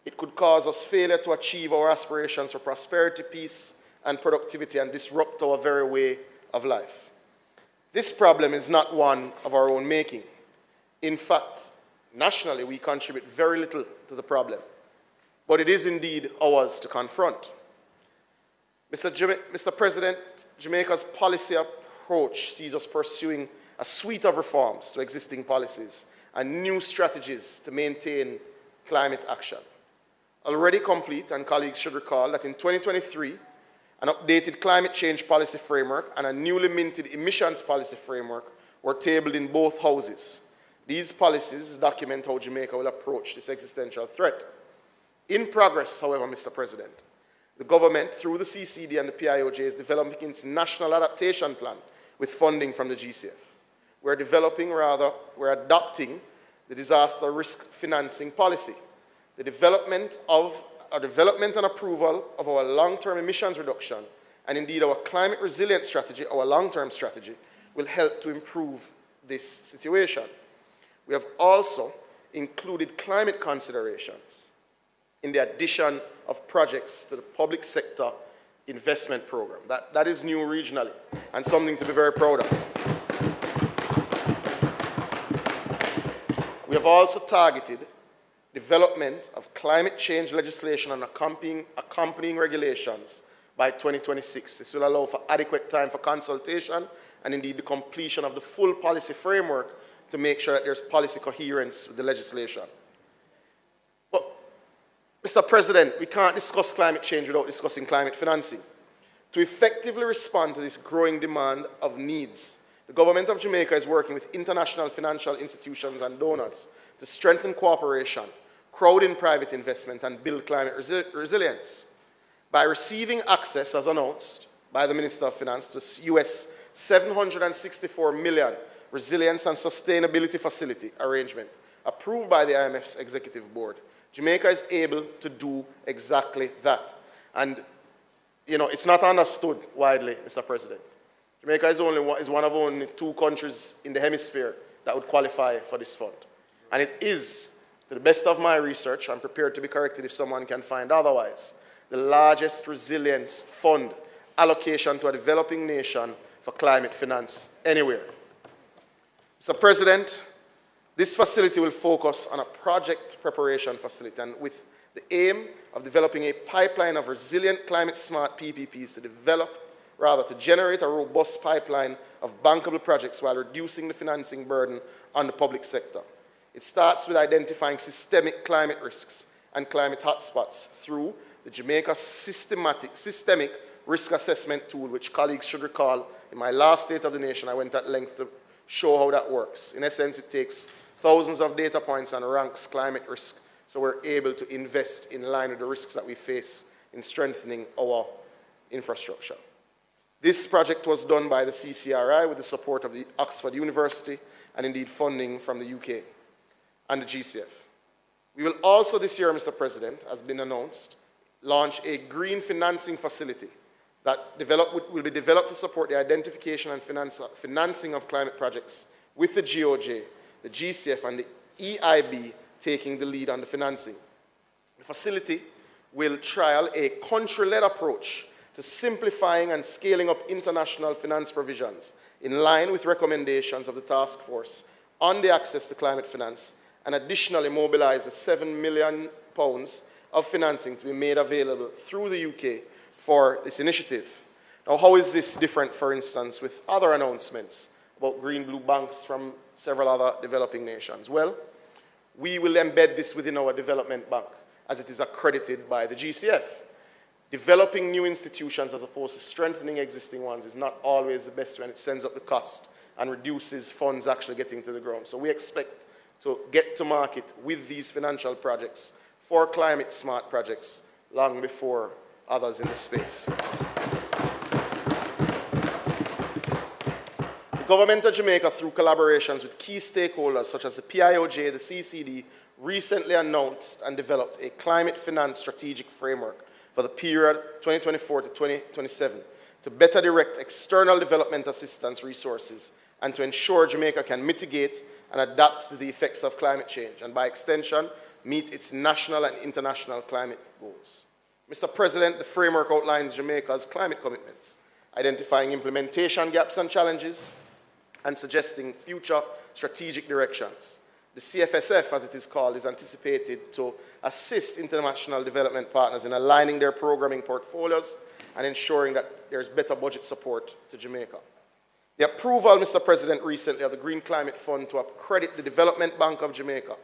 It could cause us failure to achieve our aspirations for prosperity, peace, and productivity, and disrupt our very way of life. This problem is not one of our own making. In fact, nationally, we contribute very little to the problem, but it is indeed ours to confront. Mr. President, Jamaica's policy approach sees us pursuing a suite of reforms to existing policies and new strategies to maintain climate action. Already complete, and colleagues should recall that in 2023, an updated climate change policy framework and a newly minted emissions policy framework were tabled in both houses. These policies document how Jamaica will approach this existential threat. In progress, however, Mr. President, the government, through the CCD and the PIOJ, is developing its national adaptation plan with funding from the GCF. We're adopting the disaster risk financing policy. The development and approval of our long-term emissions reduction, and indeed our climate resilience strategy, our long-term strategy, will help to improve this situation. We have also included climate considerations in the addition of projects to the public sector investment program. That is new regionally and something to be very proud of. We have also targeted development of climate change legislation and accompanying regulations by 2026. This will allow for adequate time for consultation and indeed the completion of the full policy framework to make sure that there's policy coherence with the legislation. But, Mr. President, we can't discuss climate change without discussing climate financing. To effectively respond to this growing demand of needs, the government of Jamaica is working with international financial institutions and donors to strengthen cooperation, crowd in private investment, and build climate resilience. By receiving access, as announced by the Minister of Finance, to US $764 million Resilience and Sustainability Facility arrangement approved by the IMF's Executive Board, Jamaica is able to do exactly that. And, you know, it's not understood widely, Mr. President. Jamaica is one of only 2 countries in the hemisphere that would qualify for this fund. And it is, to the best of my research, I'm prepared to be corrected if someone can find otherwise, the largest resilience fund allocation to a developing nation for climate finance anywhere. Mr. President, this facility will focus on a project preparation facility and with the aim of developing a pipeline of resilient climate-smart PPPs to generate a robust pipeline of bankable projects while reducing the financing burden on the public sector. It starts with identifying systemic climate risks and climate hotspots through the Jamaica Systemic Risk Assessment Tool, which colleagues should recall in my last State of the Nation, I went at length to show how that works. In essence, it takes thousands of data points and ranks climate risk, so we're able to invest in line with the risks that we face in strengthening our infrastructure. This project was done by the CCRI with the support of the Oxford University and indeed funding from the UK and the GCF. We will also this year, Mr. President, as been announced, launch a green financing facility that will be developed to support the identification and financing of climate projects, with the GOJ, the GCF, and the EIB taking the lead on the financing. The facility will trial a country-led approach to simplifying and scaling up international finance provisions in line with recommendations of the task force on the access to climate finance, and additionally mobilize the £7 million of financing to be made available through the UK for this initiative. Now, how is this different, for instance, with other announcements about green-blue banks from several other developing nations? Well, we will embed this within our development bank, as it is accredited by the GCF. Developing new institutions as opposed to strengthening existing ones is not always the best when it sends up the cost and reduces funds actually getting to the ground. So we expect to get to market with these financial projects for climate smart projects long before others in the space. The government of Jamaica, through collaborations with key stakeholders such as the PIOJ, the CCD, recently announced and developed a climate finance strategic framework for the period 2024 to 2027 to better direct external development assistance resources and to ensure Jamaica can mitigate and adapt to the effects of climate change, and by extension, meet its national and international climate goals. Mr. President, the framework outlines Jamaica's climate commitments, identifying implementation gaps and challenges, and suggesting future strategic directions. The CFSF, as it is called, is anticipated to assist international development partners in aligning their programming portfolios and ensuring that there's better budget support to Jamaica. The approval, Mr. President, recently of the Green Climate Fund to accredit the Development Bank of Jamaica,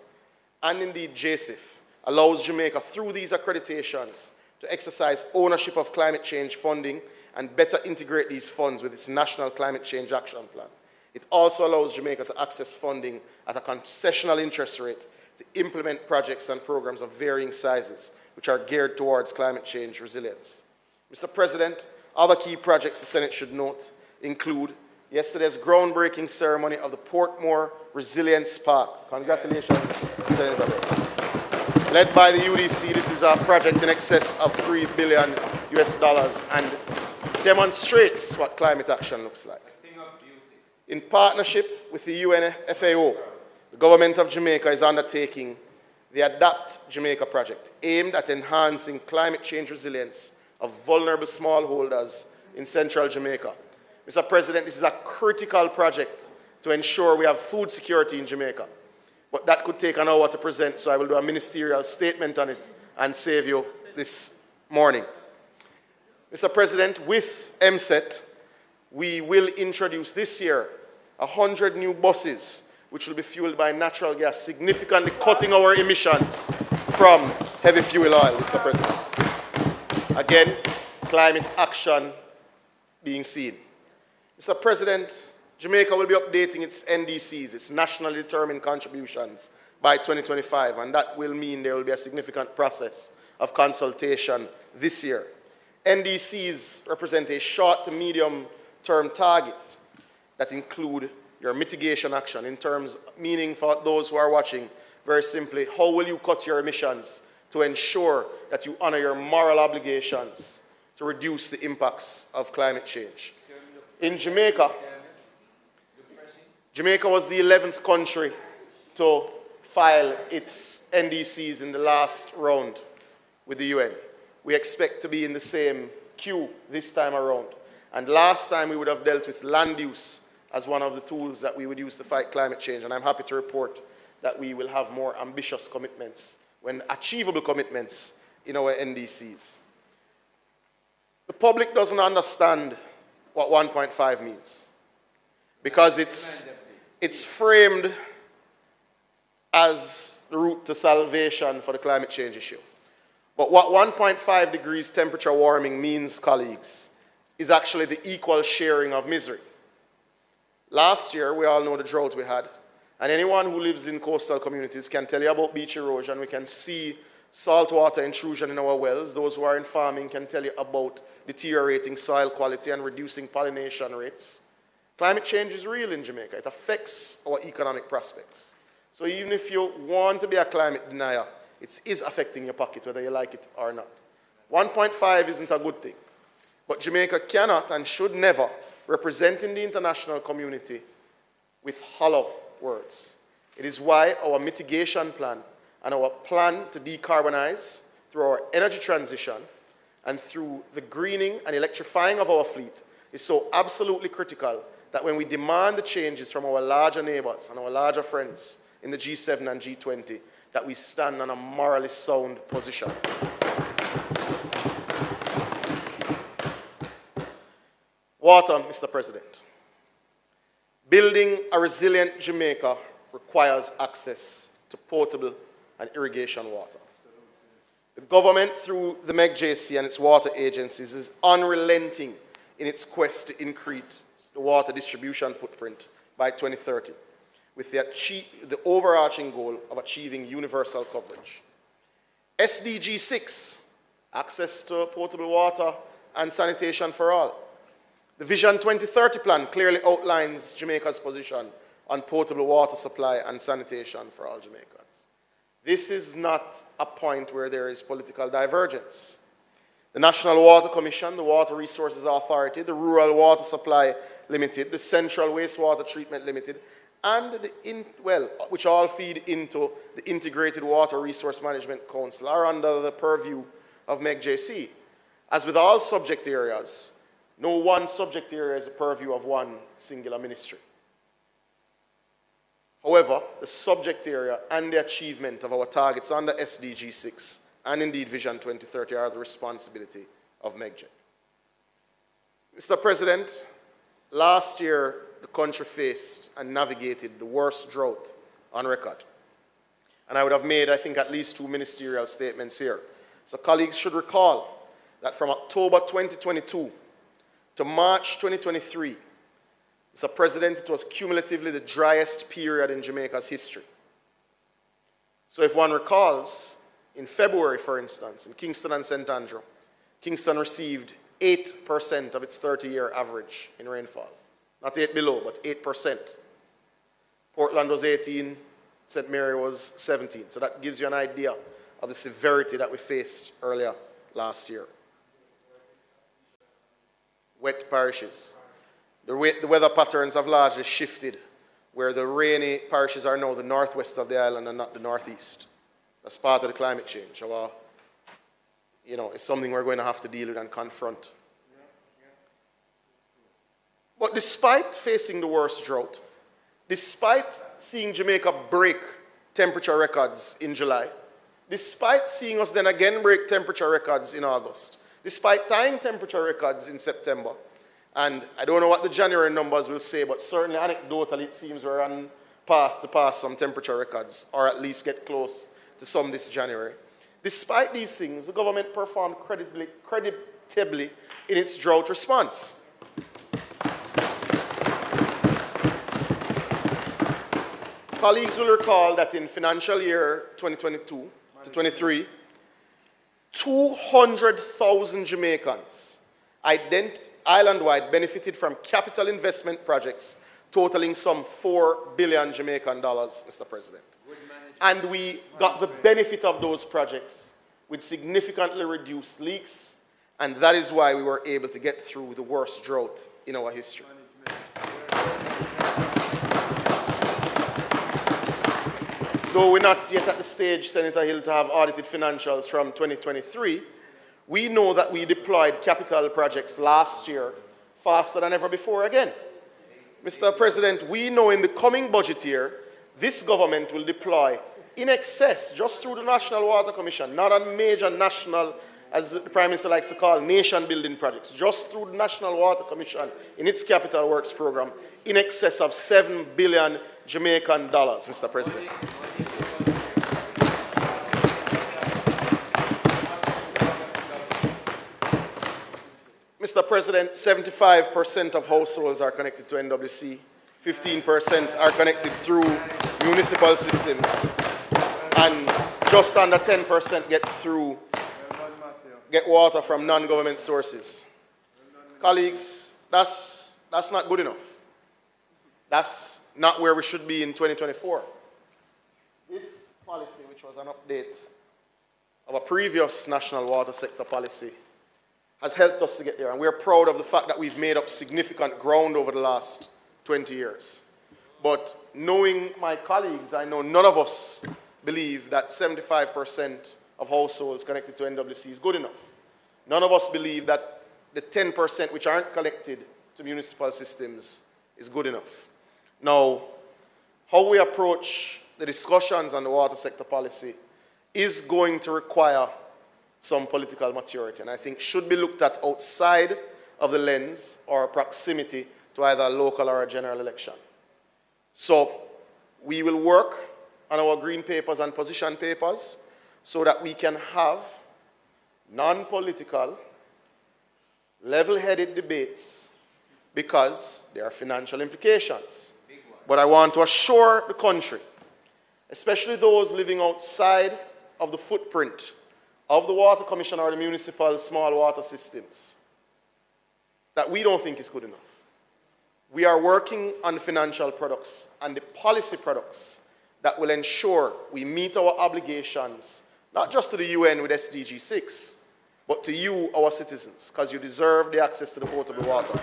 and indeed JCF, allows Jamaica through these accreditations to exercise ownership of climate change funding and better integrate these funds with its National Climate Change Action Plan. It also allows Jamaica to access funding at a concessional interest rate to implement projects and programs of varying sizes, which are geared towards climate change resilience. Mr. President, other key projects the Senate should note include yesterday's groundbreaking ceremony of the Portmore Resilience Park. Congratulations, Senator. Led by the UDC, this is a project in excess of $3 billion and demonstrates what climate action looks like. In partnership with the UN FAO, the government of Jamaica is undertaking the Adapt Jamaica project, aimed at enhancing climate change resilience of vulnerable smallholders in central Jamaica. Mr. President, this is a critical project to ensure we have food security in Jamaica. But that could take an hour to present, so I will do a ministerial statement on it and save you this morning. Mr. President, with MSET, we will introduce this year 100 new buses which will be fueled by natural gas, significantly cutting our emissions from heavy fuel oil, Mr. President. Again, climate action being seen. Mr. President, Jamaica will be updating its NDCs, its nationally determined contributions, by 2025, and that will mean there will be a significant process of consultation this year. NDCs represent a short to medium-term target that include your mitigation action in terms, meaning for those who are watching, very simply, how will you cut your emissions to ensure that you honor your moral obligations to reduce the impacts of climate change? In Jamaica, Jamaica was the 11th country to file its NDCs in the last round with the UN. We expect to be in the same queue this time around. And last time we would have dealt with land use as one of the tools that we would use to fight climate change. And I'm happy to report that we will have more ambitious commitments, achievable commitments in our NDCs. The public doesn't understand what 1.5 means because it's framed as the route to salvation for the climate change issue. But what 1.5 degrees temperature warming means, colleagues, is actually the equal sharing of misery. Last year, we all know the drought we had, and anyone who lives in coastal communities can tell you about beach erosion. We can see saltwater intrusion in our wells. Those who are in farming can tell you about deteriorating soil quality and reducing pollination rates. Climate change is real in Jamaica. It affects our economic prospects. So even if you want to be a climate denier, it is affecting your pocket, whether you like it or not. 1.5 isn't a good thing. But Jamaica cannot and should never represent in the international community with hollow words. It is why our mitigation plan and our plan to decarbonize through our energy transition and through the greening and electrifying of our fleet is so absolutely critical that when we demand the changes from our larger neighbors and our larger friends in the G7 and G20, that we stand on a morally sound position. Water, Mr. President. Building a resilient Jamaica requires access to potable and irrigation water. The government, through the MEGJC and its water agencies, is unrelenting in its quest to increase the water distribution footprint by 2030, with the overarching goal of achieving universal coverage. SDG 6, access to potable water and sanitation for all. The Vision 2030 plan clearly outlines Jamaica's position on potable water supply and sanitation for all Jamaicans. This is not a point where there is political divergence. The National Water Commission, the Water Resources Authority, the Rural Water Supply Limited, the Central Wastewater Treatment Limited, and which all feed into the Integrated Water Resource Management Council, are under the purview of MEGJC. As with all subject areas, no one subject area is the purview of one singular ministry. However, the subject area and the achievement of our targets under SDG 6 and indeed Vision 2030 are the responsibility of MEGJ. Mr. President, last year the country faced and navigated the worst drought on record. And I would have made, I think, at least 2 ministerial statements here. So colleagues should recall that from October 2022 to March 2023, Mr. President, it was cumulatively the driest period in Jamaica's history. So if one recalls, in February, for instance, in Kingston and St. Andrew, Kingston received 8% of its 30-year average in rainfall. Not 8 below, but 8%. Portland was 18, St. Mary was 17. So that gives you an idea of the severity that we faced earlier last year. Wet parishes. The weather patterns have largely shifted, where the rainy parishes are now the northwest of the island and not the northeast. That's part of the climate change. It's something we're going to have to deal with and confront. But despite facing the worst drought, despite seeing Jamaica break temperature records in July, despite seeing us then again break temperature records in August, despite tying temperature records in September, and I don't know what the January numbers will say, but certainly anecdotally it seems we're on path to pass some temperature records, or at least get close to some this January. Despite these things, the government performed creditably in its drought response. Colleagues will recall that in financial year 2022 to 23, 200,000 Jamaicans island-wide benefited from capital investment projects totaling some 4 billion Jamaican dollars, Mr. President. And we got the benefit of those projects with significantly reduced leaks, and that is why we were able to get through the worst drought in our history. Though we're not yet at the stage, Senator Hill, to have audited financials from 2023, we know that we deployed capital projects last year faster than ever before again. Mr. President, we know in the coming budget year, this government will deploy in excess, just through the National Water Commission, not on major national, as the Prime Minister likes to call, nation-building projects, just through the National Water Commission in its Capital Works program, in excess of 7 billion Jamaican dollars, Mr. President. Mr. President, 75% of households are connected to NWC, 15% are connected through municipal systems, and just under 10% get water from non-government sources. Colleagues, that's not good enough. That's not where we should be in 2024. This policy, which was an update of a previous national water sector policy, has helped us to get there, and we're proud of the fact that we've made up significant ground over the last 20 years. But knowing my colleagues, I know none of us believe that 75% of households connected to NWC is good enough. None of us believe that the 10% which aren't connected to municipal systems is good enough. Now, how we approach the discussions on the water sector policy is going to require some political maturity, and I think should be looked at outside of the lens or proximity to either a local or a general election. So we will work on our green papers and position papers so that we can have non-political, level-headed debates, because there are financial implications. But I want to assure the country, especially those living outside of the footprint of the Water Commission or the municipal small water systems, that we don't think is good enough. We are working on financial products and the policy products that will ensure we meet our obligations, not just to the UN with SDG 6, but to you, our citizens, because you deserve the access to the potable water.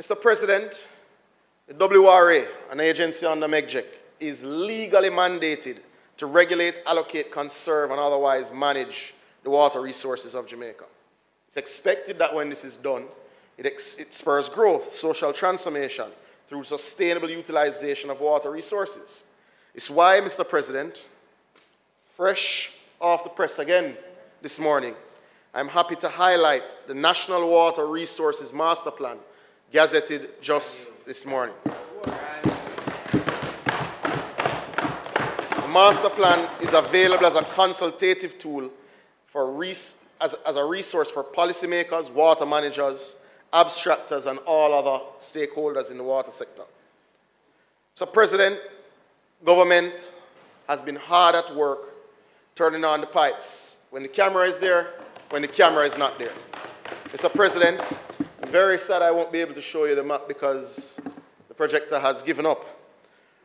Mr. President, the WRA, an agency under MEGJEC, is legally mandated to regulate, allocate, conserve, and otherwise manage the water resources of Jamaica. It's expected that when this is done, it spurs growth, social transformation, through sustainable utilization of water resources. It's why, Mr. President, fresh off the press again this morning, I'm happy to highlight the National Water Resources Master Plan, gazetted just this morning. The master plan is available as a consultative tool for as a resource for policymakers, water managers, abstractors, and all other stakeholders in the water sector. Mr. President, government has been hard at work turning on the pipes when the camera is there, when the camera is not there. Mr. President, I'm very sad I won't be able to show you the map because the projector has given up.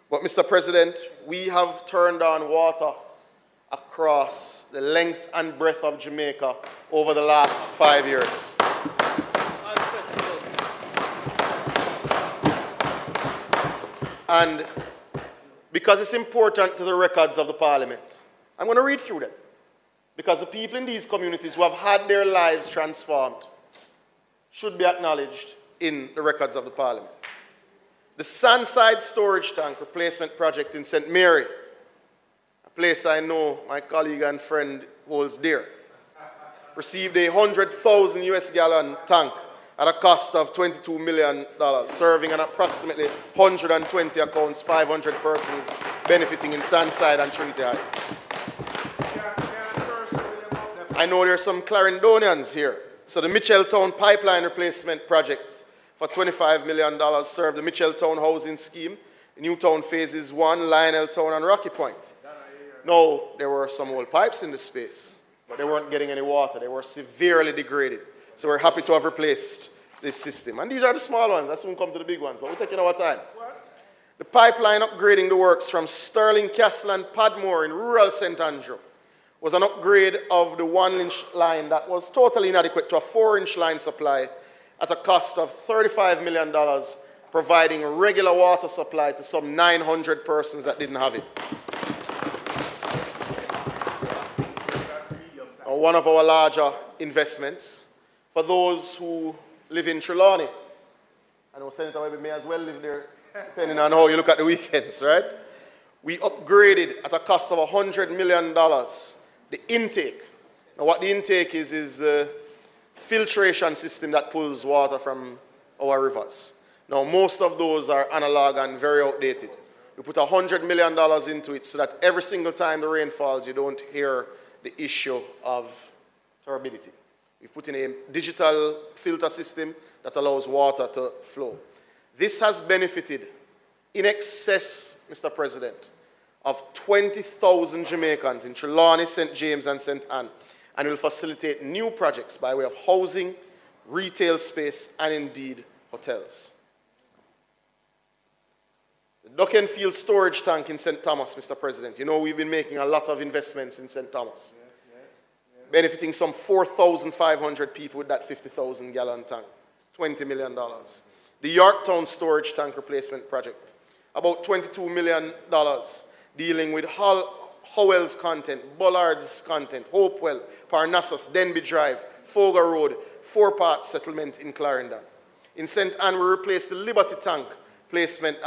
But Mr. President, we have turned on water across the length and breadth of Jamaica over the last 5 years. And because it's important to the records of the Parliament, I'm going to read through them. Because the people in these communities who have had their lives transformed should be acknowledged in the records of the Parliament. The Sandside Storage Tank Replacement Project in St. Mary, a place I know my colleague and friend holds dear, received a 100,000 US gallon tank at a cost of $22 million, serving an approximately 120 accounts, 500 persons benefiting in Sandside and Trinity Heights. I know there are some Clarendonians here. So the Mitchelltown Pipeline Replacement Project for $25 million served the Mitchelltown Housing Scheme, Newtown Phases 1, Lioneltown, and Rocky Point. No, there were some old pipes in the space, but they weren't getting any water. They were severely degraded. So we're happy to have replaced this system. And these are the small ones. That's when we come to the big ones, but we're taking our time. The pipeline upgrading the works from Stirling Castle and Padmore in rural St. Andrew was an upgrade of the 1-inch line that was totally inadequate to a 4-inch line supply at a cost of $35 million, providing regular water supply to some 900 persons that didn't have it. One of our larger investments for those who live in Trelawney. I know Senator Webber may as well live there, depending on how you look at the weekends, right? We upgraded at a cost of $100 million the intake. Now what the intake is a filtration system that pulls water from our rivers. Now most of those are analog and very outdated. We put $100 million into it so that every single time the rain falls, you don't hear the issue of turbidity. We've put in a digital filter system that allows water to flow. This has benefited in excess, Mr. President, of 20,000 Jamaicans in Trelawney, St. James, and St. Anne, and will facilitate new projects by way of housing, retail space, and indeed hotels. The The Duckenfield storage tank in St. Thomas, Mr. President. You know, we've been making a lot of investments in St. Thomas, benefiting some 4,500 people with that 50,000 gallon tank, $20 million. The Yorktown storage tank replacement project, about $22 million, dealing with Howell's content, Bullard's content, Hopewell, Parnassus, Denby Drive, Fogar Road, 4-part settlement in Clarendon. In St. Anne, we replaced the Liberty tank placement,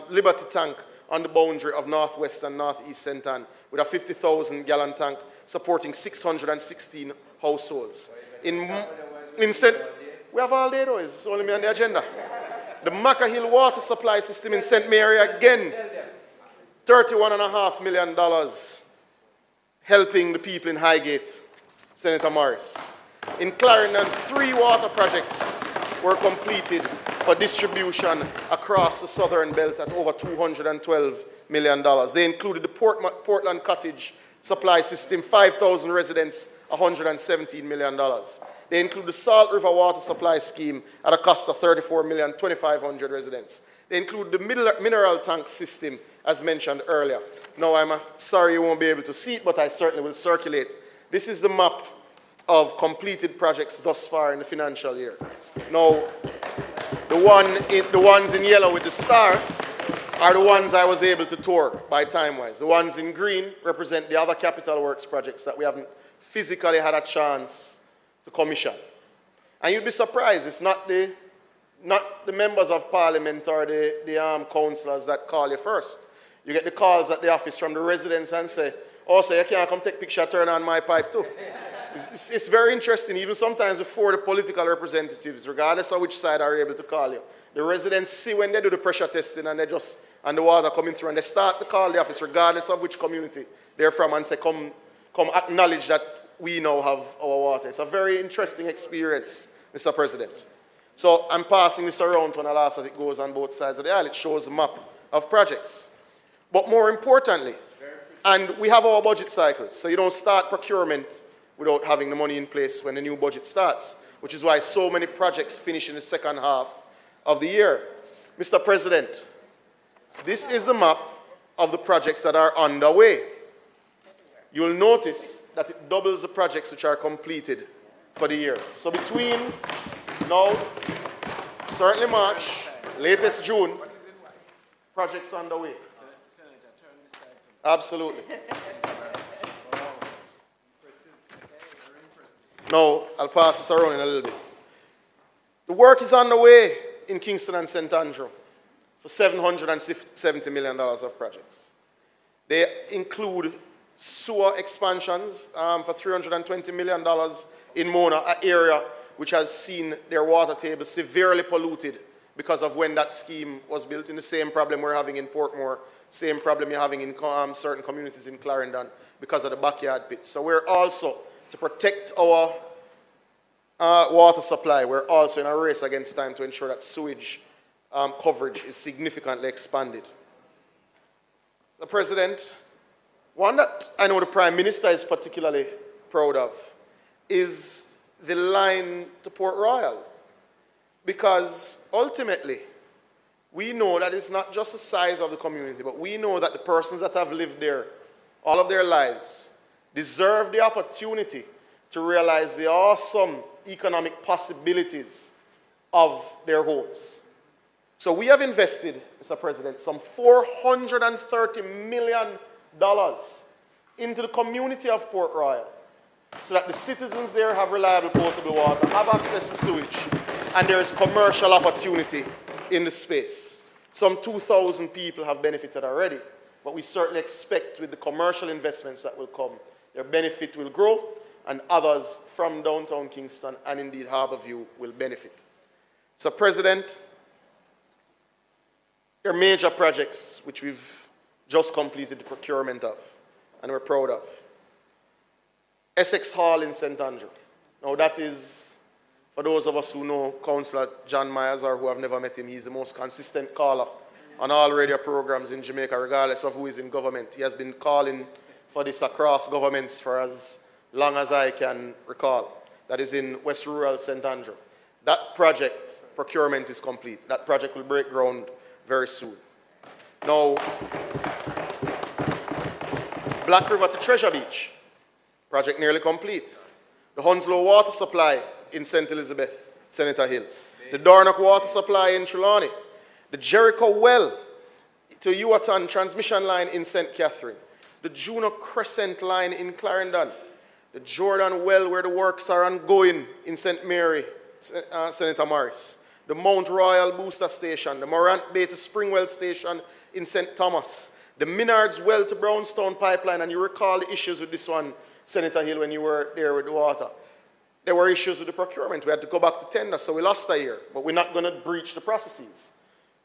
Liberty tank on the boundary of Northwest and Northeast St. Anne with a 50,000 gallon tank supporting 616 households. In St. We have all day though, it's only me on the agenda. The Maca Hill water supply system in St. Mary again, $31.5 million, helping the people in Highgate, Senator Morris. In Clarendon, 3 water projects were completed for distribution across the southern belt at over $212 million. They included the Portland Cottage supply system, 5,000 residents, $117 million. They include the Salt River water supply scheme at a cost of $34 million, 2,500 residents. They include the mineral tank system, as mentioned earlier. Now, I'm sorry you won't be able to see it, but I certainly will circulate. This is the map of completed projects thus far in the financial year. Now, the ones in yellow with the star are the ones I was able to tour by time-wise. The ones in green represent the other capital works projects that we haven't physically had a chance to commission. And you'd be surprised, it's not the members of parliament or the councillors that call you first. You get the calls at the office from the residents and say, oh, so you can't come take picture, turn on my pipe too. It's very interesting, even sometimes before the political representatives, regardless of which side are able to call you. The residents see when they do the pressure testing and and the water coming through, and they start to call the office regardless of which community they're from and say, come acknowledge that we now have our water. It's a very interesting experience, Mr. President. So I'm passing this around when I last as it goes on both sides of the aisle. It shows a map of projects. But more importantly, and we have our budget cycles, so you don't start procurement without having the money in place when the new budget starts, which is why so many projects finish in the second half of the year. Mr. President, this is the map of the projects that are underway. You'll notice that it doubles the projects which are completed for the year. So between now, certainly March, latest June, projects underway. Absolutely. Now, I'll pass this around in a little bit. The work is underway in Kingston and St. Andrew for $770 million of projects. They include sewer expansions for $320 million in Mona, an area which has seen their water table severely polluted because of when that scheme was built, in the same problem we're having in Portmore, same problem you're having in certain communities in Clarendon because of the backyard pits. So we're also, to protect our water supply, we're also in a race against time to ensure that sewage coverage is significantly expanded. The President, one that I know the Prime Minister is particularly proud of is the line to Port Royal, because ultimately we know that it's not just the size of the community, but we know that the persons that have lived there all of their lives deserve the opportunity to realize the awesome economic possibilities of their homes. So we have invested, Mr. President, some $430 million into the community of Port Royal so that the citizens there have reliable potable water, have access to sewage, and there is commercial opportunity in the space. Some 2,000 people have benefited already, but we certainly expect with the commercial investments that will come, their benefit will grow, and others from downtown Kingston and indeed Harborview will benefit. So, President, there are major projects which we've just completed the procurement of, and we're proud of. Essex Hall in St. Andrew. Now that is, for those of us who know Councillor John Myers or who have never met him, he's the most consistent caller on all radio programs in Jamaica, regardless of who is in government. He has been calling for this across governments for as long as I can recall. That is in West Rural St. Andrew. That project procurement is complete. That project will break ground very soon. Now, Black River to Treasure Beach, project nearly complete. The Hounslow water supply in St. Elizabeth, Senator Hill. The Dornock water supply in Trelawney. The Jericho well to Yuatan transmission line in St. Catherine. The Juno Crescent line in Clarendon. The Jordan well where the works are ongoing in St. Mary, Senator Morris. The Mount Royal booster station. The Morant Bay to Springwell station in St. Thomas. The Minards well to Brownstone pipeline, and you recall the issues with this one, Senator Hill, when you were there with the water. There were issues with the procurement. We had to go back to tender, so we lost a year. But we're not going to breach the processes.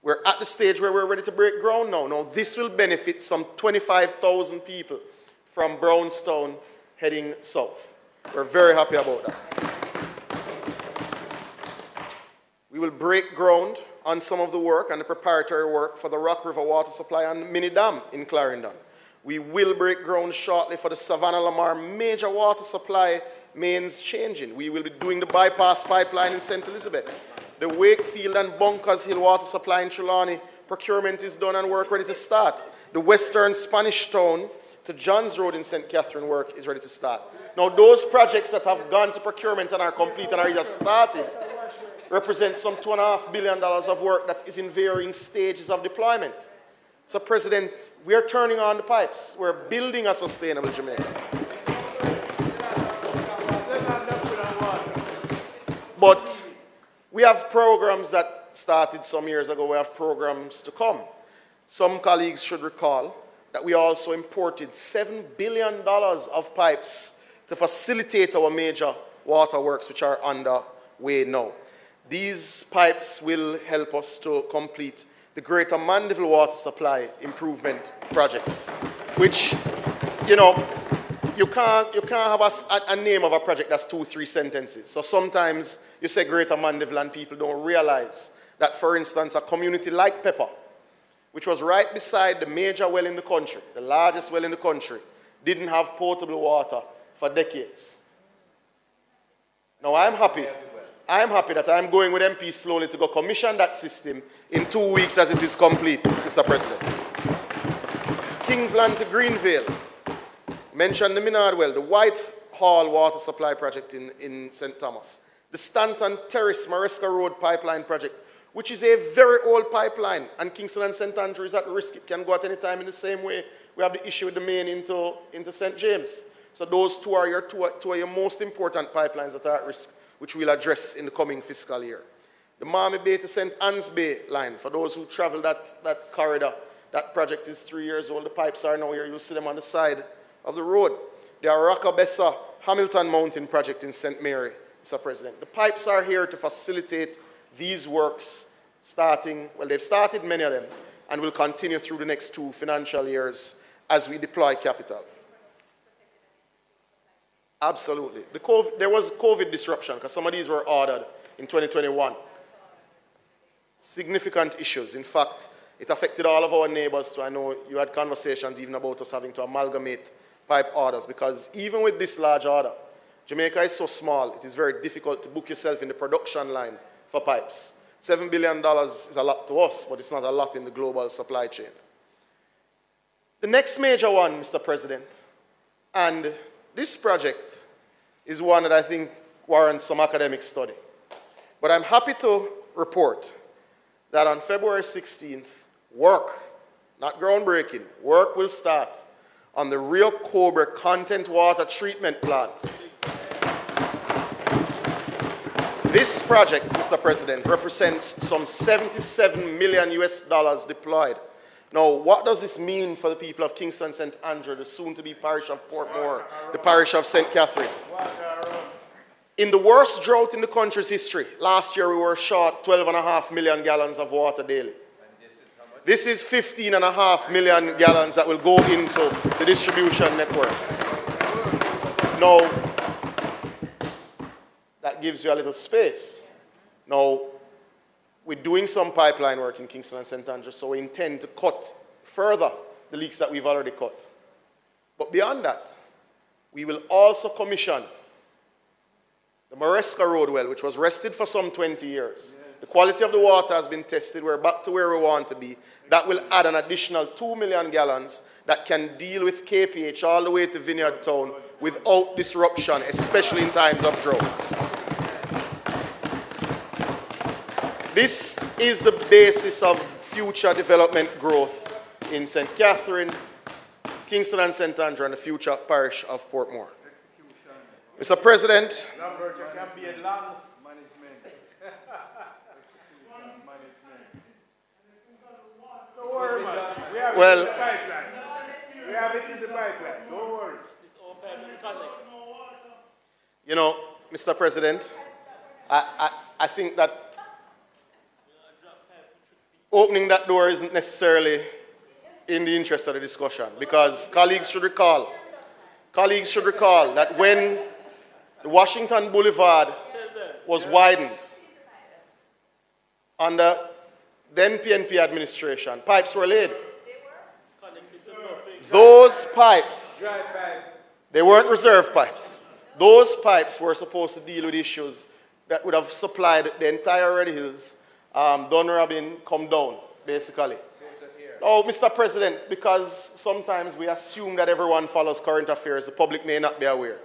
We're at the stage where we're ready to break ground now. Now, this will benefit some 25,000 people from Brownstone heading south. We're very happy about that. We will break ground on some of the work and the preparatory work for the Rock River water supply and mini dam in Clarendon. We will break ground shortly for the Savannah-Lamar major water supply mains changing. We will be doing the bypass pipeline in St. Elizabeth. The Wakefield and Bunkers Hill water supply in Trelawney procurement is done and work ready to start. The Western Spanish Town to Johns Road in St. Catherine work is ready to start. Now, those projects that have gone to procurement and are complete and are either started represent some $2.5 billion of work that is in varying stages of deployment. So, President, we are turning on the pipes. We're building a sustainable Jamaica. But we have programs that started some years ago. We have programs to come. Some colleagues should recall that we also imported $7 billion of pipes to facilitate our major waterworks, which are underway now. These pipes will help us to complete the Greater Mandeville Water Supply Improvement Project, which, you know, you can't have a name of a project that's 2-3 sentences. So sometimes you say Greater Mandeville and people don't realize that, for instance, a community like Pepper, which was right beside the major well in the country, the largest well in the country, didn't have potable water for decades. Now I'm happy that I'm going with MP slowly to go commission that system in 2 weeks as it is complete, Mr. President. Kingsland to Greenvale. Mentioned the Minard well, the Whitehall water supply project in St. Thomas. The Stanton Terrace Maresca Road pipeline project, which is a very old pipeline, and Kingston and St. Andrew is at risk. It can go at any time in the same way. We have the issue with the main into St. James. So those two are two of your most important pipelines that are at risk, which we'll address in the coming fiscal year. The Marmy Bay to St. Anne's Bay line, for those who travel that corridor, that project is 3 years old. The pipes are now here. You'll see them on the side of the road. The Arakabessa Hamilton Mountain project in St. Mary, Mr. President. The pipes are here to facilitate these works starting, well, they've started many of them, and will continue through the next 2 financial years as we deploy capital. Absolutely. There was COVID disruption because some of these were ordered in 2021. Significant issues. In fact, it affected all of our neighbors, so I know you had conversations even about us having to amalgamate pipe orders, because even with this large order, Jamaica is so small, it is very difficult to book yourself in the production line for pipes. $7 billion is a lot to us, but it's not a lot in the global supply chain. The next major one, Mr. President, and this project is one that I think warrants some academic study. But I'm happy to report that on February 16th, work, not groundbreaking, work will start on the Rio Cobre content water treatment plant. This project, Mr. President, represents some $77 million deployed. Now, what does this mean for the people of Kingston St. Andrew, the soon-to-be parish of Portmore, the parish of St. Catherine? In the worst drought in the country's history, last year we were short 12.5 million gallons of water daily. This is 15.5 million gallons that will go into the distribution network. Now, that gives you a little space. Now, we're doing some pipeline work in Kingston and St. Andrews, so we intend to cut further the leaks that we've already cut. But beyond that, we will also commission the Maresca Road well, which was rested for some 20 years. The The quality of the water has been tested. We're back to where we want to be. That will add an additional 2 million gallons that can deal with KPH all the way to Vineyard Town without disruption, especially in times of drought. This is the basis of future development growth in St. Catherine, Kingston and St. Andrew, and the future parish of Portmore. Mr. President, well, we have it in the pipeline. Don't worry. You know, Mr. President, I think that opening that door isn't necessarily in the interest of the discussion, because colleagues should recall that when the Washington Boulevard was widened under then PNP administration, pipes were laid. Those pipes, they weren't reserve pipes. Those pipes were supposed to deal with issues that would have supplied the entire Red Hills, Dunrobin, come down, basically. Oh, Mr. President, because sometimes we assume that everyone follows current affairs, the public may not be aware.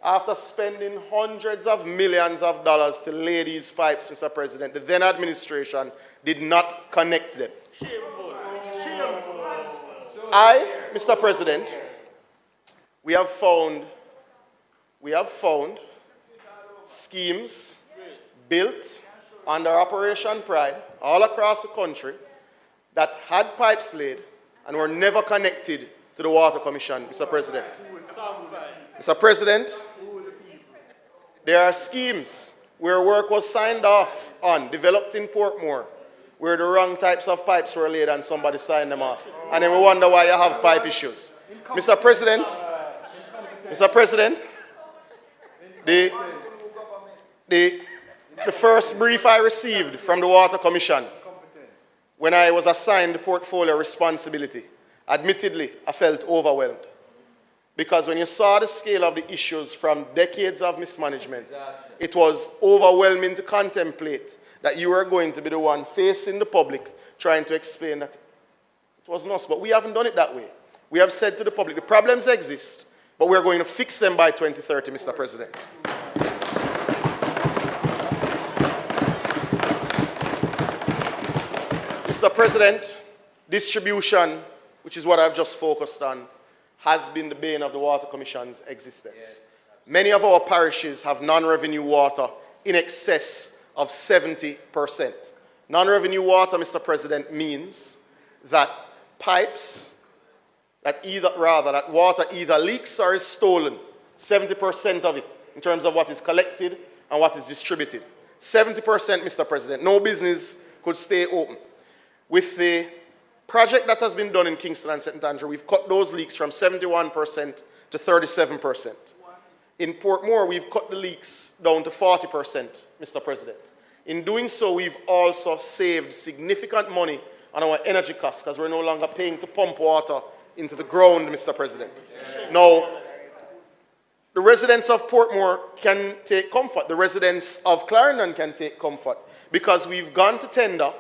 After spending hundreds of millions of dollars to lay these pipes, Mr. President, the then administration did not connect them. Mr. President, we have found schemes built under Operation Pride all across the country that had pipes laid and were never connected to the Water Commission, Mr. President. Mr. President, there are schemes where work was signed off on, developed in Portmore, where the wrong types of pipes were laid and somebody signed them off. And then we wonder why you have pipe issues. Mr. President, the first brief I received from the Water Commission when I was assigned the portfolio responsibility, admittedly, I felt overwhelmed. Because when you saw the scale of the issues from decades of mismanagement, it was overwhelming to contemplate that you were going to be the one facing the public trying to explain that it wasn't us. But we haven't done it that way. We have said to the public, the problems exist, but we're going to fix them by 2030, Mr. President. Mr. President, distribution, which is what I've just focused on, has been the bane of the Water Commission's existence. Yes. Many of our parishes have non-revenue water in excess of 70%. Non-revenue water, Mr. President, means that pipes, that water either leaks or is stolen, 70% of it, in terms of what is collected and what is distributed. 70%, Mr. President, no business could stay open. With the project that has been done in Kingston and St. Andrew, we've cut those leaks from 71% to 37%. In Portmore, we've cut the leaks down to 40%, Mr. President. In doing so, we've also saved significant money on our energy costs because we're no longer paying to pump water into the ground, Mr. President. Now, the residents of Portmore can take comfort. The residents of Clarendon can take comfort because we've gone to tender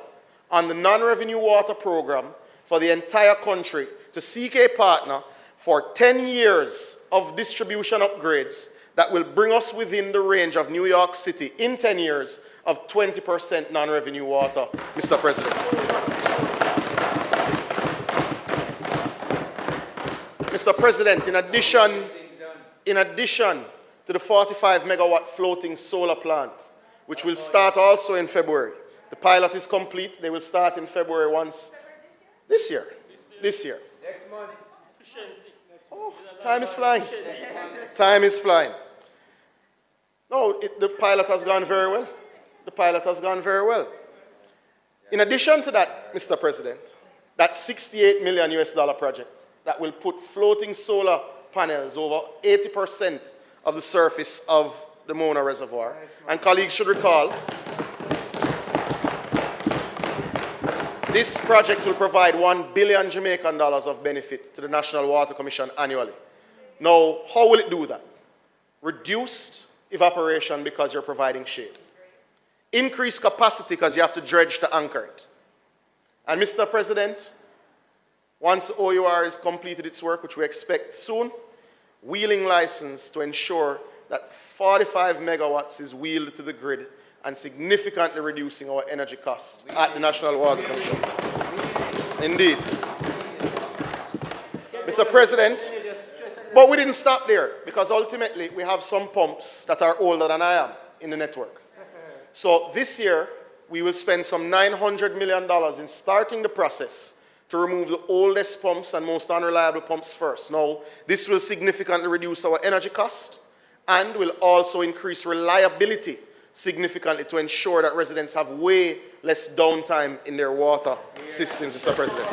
on the non-revenue water program for the entire country to seek a partner for 10 years of distribution upgrades that will bring us within the range of New York City in 10 years of 20% non-revenue water, Mr. President. Mr. President, in addition to the 45 megawatt floating solar plant, which will start also in February, the pilot is complete. They will start in February once. This year. Next month. Oh, time is flying. Time is flying. No, the pilot has gone very well. The pilot has gone very well. In addition to that, Mr. President, that $68 million project that will put floating solar panels over 80% of the surface of the Mona Reservoir. And colleagues should recall, this project will provide $1 billion Jamaican dollars of benefit to the National Water Commission annually. Now, how will it do that? Reduced evaporation because you're providing shade. increase capacity because you have to dredge to anchor it. And Mr. President, once the OUR has completed its work, which we expect soon, wheeling license to ensure that 45 megawatts is wheeled to the grid and significantly reducing our energy costs at the National Water Commission. Indeed. Mr. President, but we didn't stop there, because ultimately we have some pumps that are older than I am in the network. So this year, we will spend some $900 million in starting the process to remove the oldest pumps and most unreliable pumps first. Now, this will significantly reduce our energy cost and will also increase reliability significantly to ensure that residents have way less downtime in their water systems, Mr. President.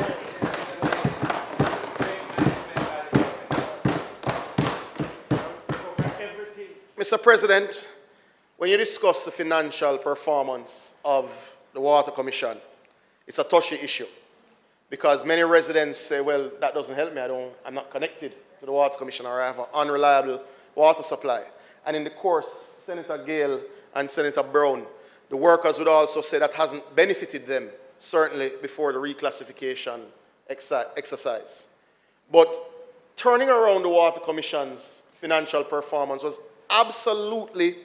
Mr. President, when you discuss the financial performance of the Water Commission, it's a touchy issue, because many residents say, well, that doesn't help me, I'm not connected to the Water Commission, or I have an unreliable water supply. And in the course, Senator Gale and Senator Brown, the workers would also say that hasn't benefited them, certainly before the reclassification exercise. But turning around the Water Commission's financial performance was absolutely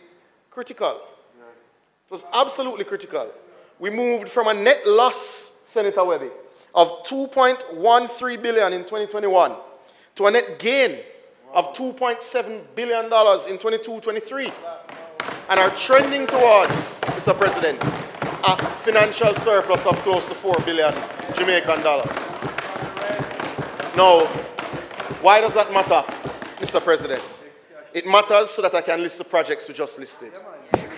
critical. It was absolutely critical. We moved from a net loss, Senator Webby, of $2.13 billion in 2021 to a net gain of $2.7 billion in 22-23, and are trending towards, Mr. President, a financial surplus of close to 4 billion Jamaican dollars. Now, why does that matter, Mr. President? It matters so that I can list the projects we just listed.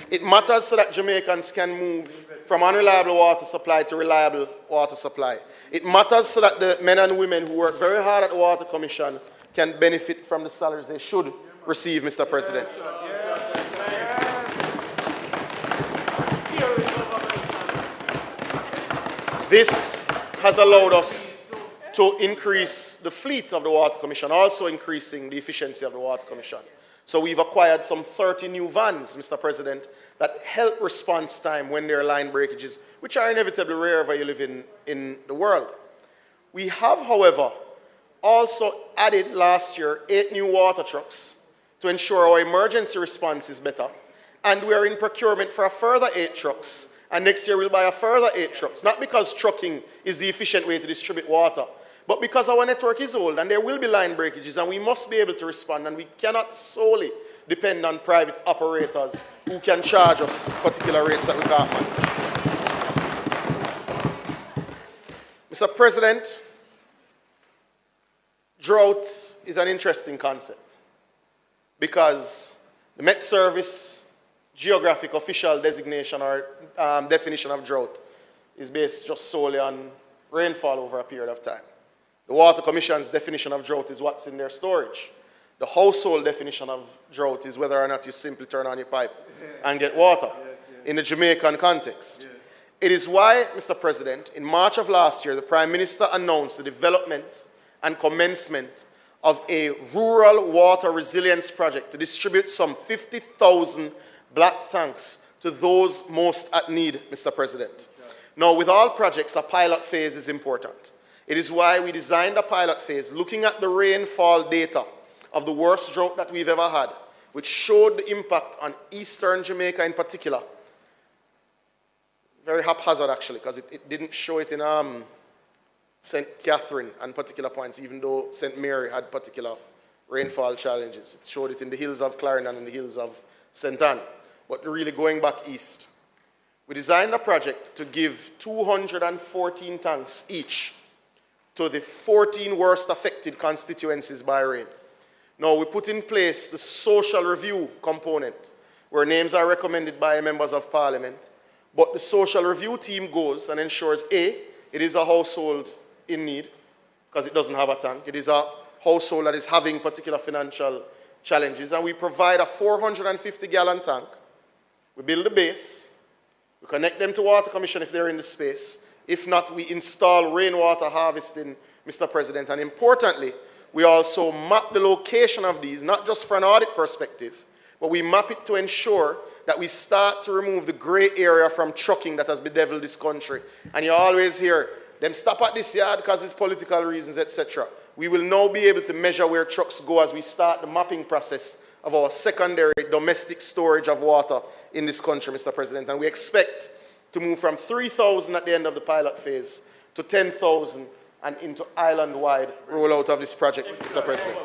It matters so that Jamaicans can move from unreliable water supply to reliable water supply. It matters so that the men and women who work very hard at the Water Commission can benefit from the salaries they should receive, Mr. President. This has allowed us to increase the fleet of the Water Commission, also increasing the efficiency of the Water Commission. So we've acquired some 30 new vans, Mr. President, that help response time when there are line breakages, which are inevitably wherever you live in the world. We have, however, also added last year 8 new water trucks to ensure our emergency response is better. And we are in procurement for a further 8 trucks. And next year we'll buy a further 8 trucks. Not because trucking is the efficient way to distribute water, but because our network is old and there will be line breakages and we must be able to respond, and we cannot solely depend on private operators who can charge us particular rates that we can't manage. Mr. President, drought is an interesting concept because the Met Service geographic official designation or definition of drought is based just solely on rainfall over a period of time. The Water Commission's definition of drought is what's in their storage. The household definition of drought is whether or not you simply turn on your pipe and get water in the Jamaican context. It is why, Mr. President, in March of last year, the Prime Minister announced the development and commencement of a rural water resilience project to distribute some 50,000 black tanks to those most at need, Mr. President. Now, with all projects, a pilot phase is important. It is why we designed a pilot phase looking at the rainfall data of the worst drought that we've ever had, which showed the impact on eastern Jamaica in particular. Very haphazard, actually, because it didn't show it in St. Catherine and particular points, even though St. Mary had particular rainfall challenges. It showed it in the hills of Clarendon and the hills of St. Anne, but really going back east. We designed a project to give 214 tanks each to the 14 worst affected constituencies by rain. Now, we put in place the social review component, where names are recommended by members of parliament, but the social review team goes and ensures, A, it is a household in need, because it doesn't have a tank. It is a household that is having particular financial challenges, and we provide a 450-gallon tank. We build the base, we connect them to Water Commission if they're in the space. If not, we install rainwater harvesting, Mr. President. And importantly, we also map the location of these, not just from an audit perspective, but we map it to ensure that we start to remove the gray area from trucking that has bedeviled this country. And you always hear them stop at this yard because it's political reasons, etc. We will now be able to measure where trucks go as we start the mapping process of our secondary domestic storage of water in this country, Mr. President. And we expect to move from 3,000 at the end of the pilot phase to 10,000 and into island-wide rollout of this project, Mr. President.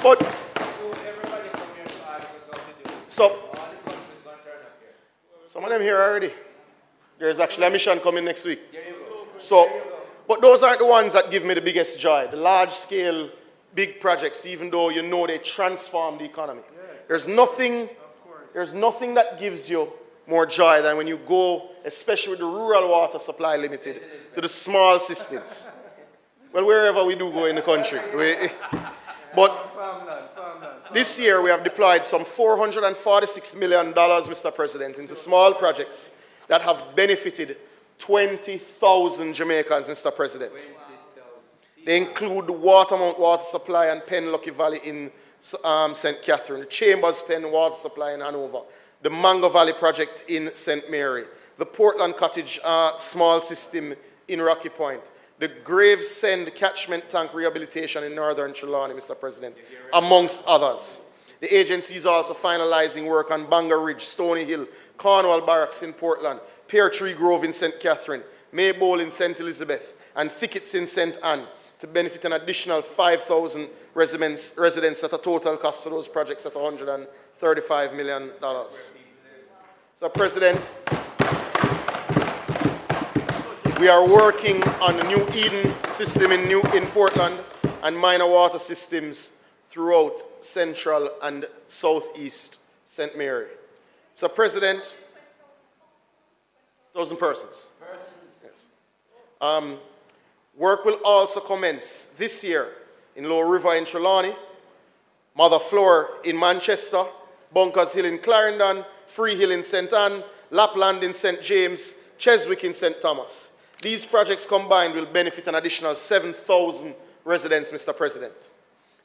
But, so, some of them here already. There's actually a mission coming next week. So, but those aren't the ones that give me the biggest joy. The large-scale, big projects, even though you know they transform the economy. There's nothing that gives you more joy than when you go, especially with the Rural Water Supply Limited, to the small systems. Well, wherever we do go in the country. But this year we have deployed some $446 million, Mr. President, into small projects that have benefited 20,000 Jamaicans, Mr. President. They include the Watermount Water Supply and Penn Lucky Valley in St. Catherine, the Chambers Penn Water Supply in Hanover, the Mango Valley Project in St. Mary, the Portland Cottage Small System in Rocky Point, the Gravesend Catchment Tank Rehabilitation in Northern Trelawney, Mr. President, amongst others. The agency is also finalizing work on Bangor Ridge, Stony Hill, Cornwall Barracks in Portland, Pear Tree Grove in St. Catherine, Maybole in St. Elizabeth, and Thickets in St. Anne to benefit an additional 5,000 residents at a total cost for those projects at $135 million. So, President, we are working on the new Eden system in Portland and minor water systems throughout Central and Southeast St. Mary. So, President, 1,000 persons. Yes. Work will also commence this year in Lower River in Trelawney, Mother Floor in Manchester, Bunkers Hill in Clarendon, Free Hill in St. Anne, Lapland in St. James, Cheswick in St. Thomas. These projects combined will benefit an additional 7,000 residents, Mr. President.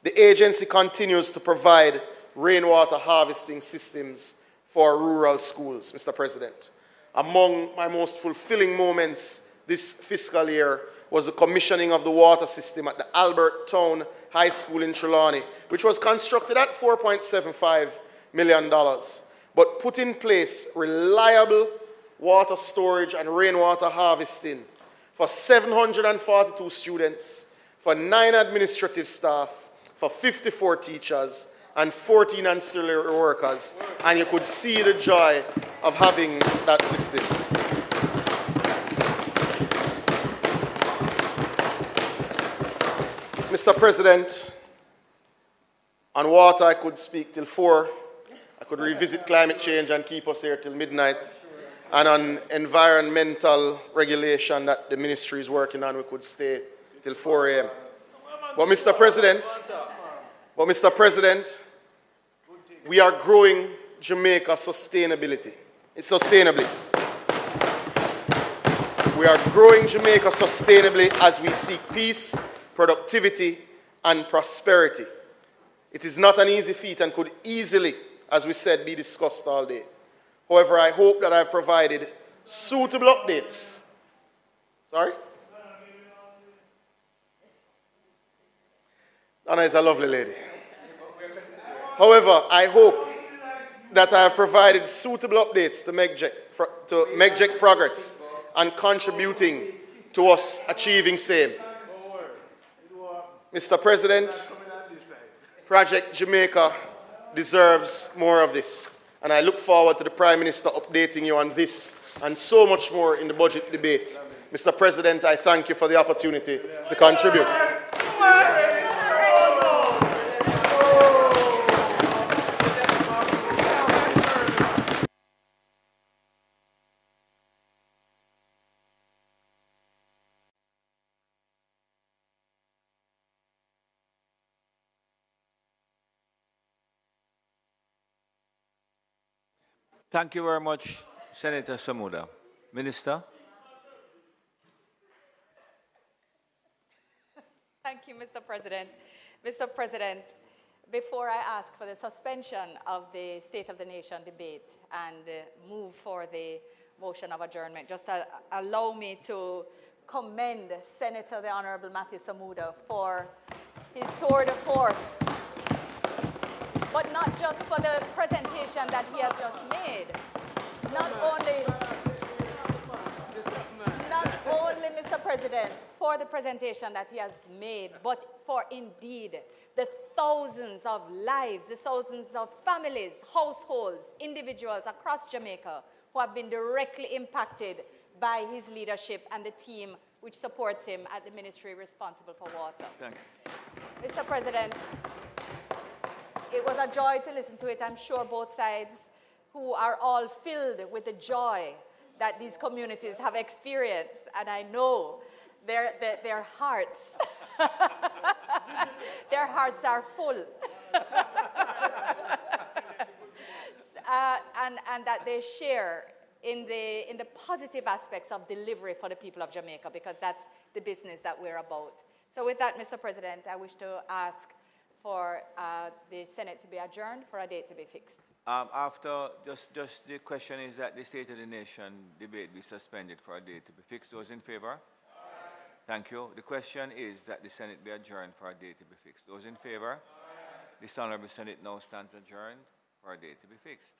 The agency continues to provide rainwater harvesting systems for rural schools, Mr. President. Among my most fulfilling moments this fiscal year was the commissioning of the water system at the Albert Town High School in Trelawney, which was constructed at $4.75 million, but put in place reliable water storage and rainwater harvesting for 742 students, for 9 administrative staff, for 54 teachers, and 14 ancillary workers, and you could see the joy of having that system. Mr. President, on water I could speak till 4. I could revisit climate change and keep us here till midnight. And on environmental regulation that the ministry is working on, we could stay till 4 a.m. But Mr. President, we are growing Jamaica sustainably. We are growing Jamaica sustainably as we seek peace, productivity, and prosperity. It is not an easy feat and could easily, as we said, be discussed all day. However, I hope that I've provided suitable updates. Sorry? Donna is a lovely lady. However, I hope that I have provided suitable updates to MegJEC progress and contributing to us achieving same. Mr. President, Project Jamaica deserves more of this. And I look forward to the Prime Minister updating you on this and so much more in the budget debate. Mr. President, I thank you for the opportunity to contribute. Thank you very much, Senator Samuda. Minister? Thank you, Mr. President. Mr. President, before I ask for the suspension of the State of the Nation debate and move for the motion of adjournment, just allow me to commend Senator the Honorable Matthew Samuda for his tour de force, but not just for the presentation that he has just made. Not only, Mr. President, for the presentation that he has made, but for indeed the thousands of lives, the thousands of families, households, individuals across Jamaica who have been directly impacted by his leadership and the team which supports him at the ministry responsible for water. Thank you. Mr. President, it was a joy to listen to it. I'm sure both sides, who are all filled with the joy that these communities have experienced, and I know their hearts, their hearts are full, and that they share in the positive aspects of delivery for the people of Jamaica, because that's the business that we're about. So with that, Mr. President, I wish to ask for the Senate to be adjourned for a date to be fixed. After, just the question is that the State of the Nation debate be suspended for a date to be fixed. Those in favor? Aye. Thank you. The question is that the Senate be adjourned for a date to be fixed. Those in favor? Aye. This Honorable Senate now stands adjourned for a date to be fixed.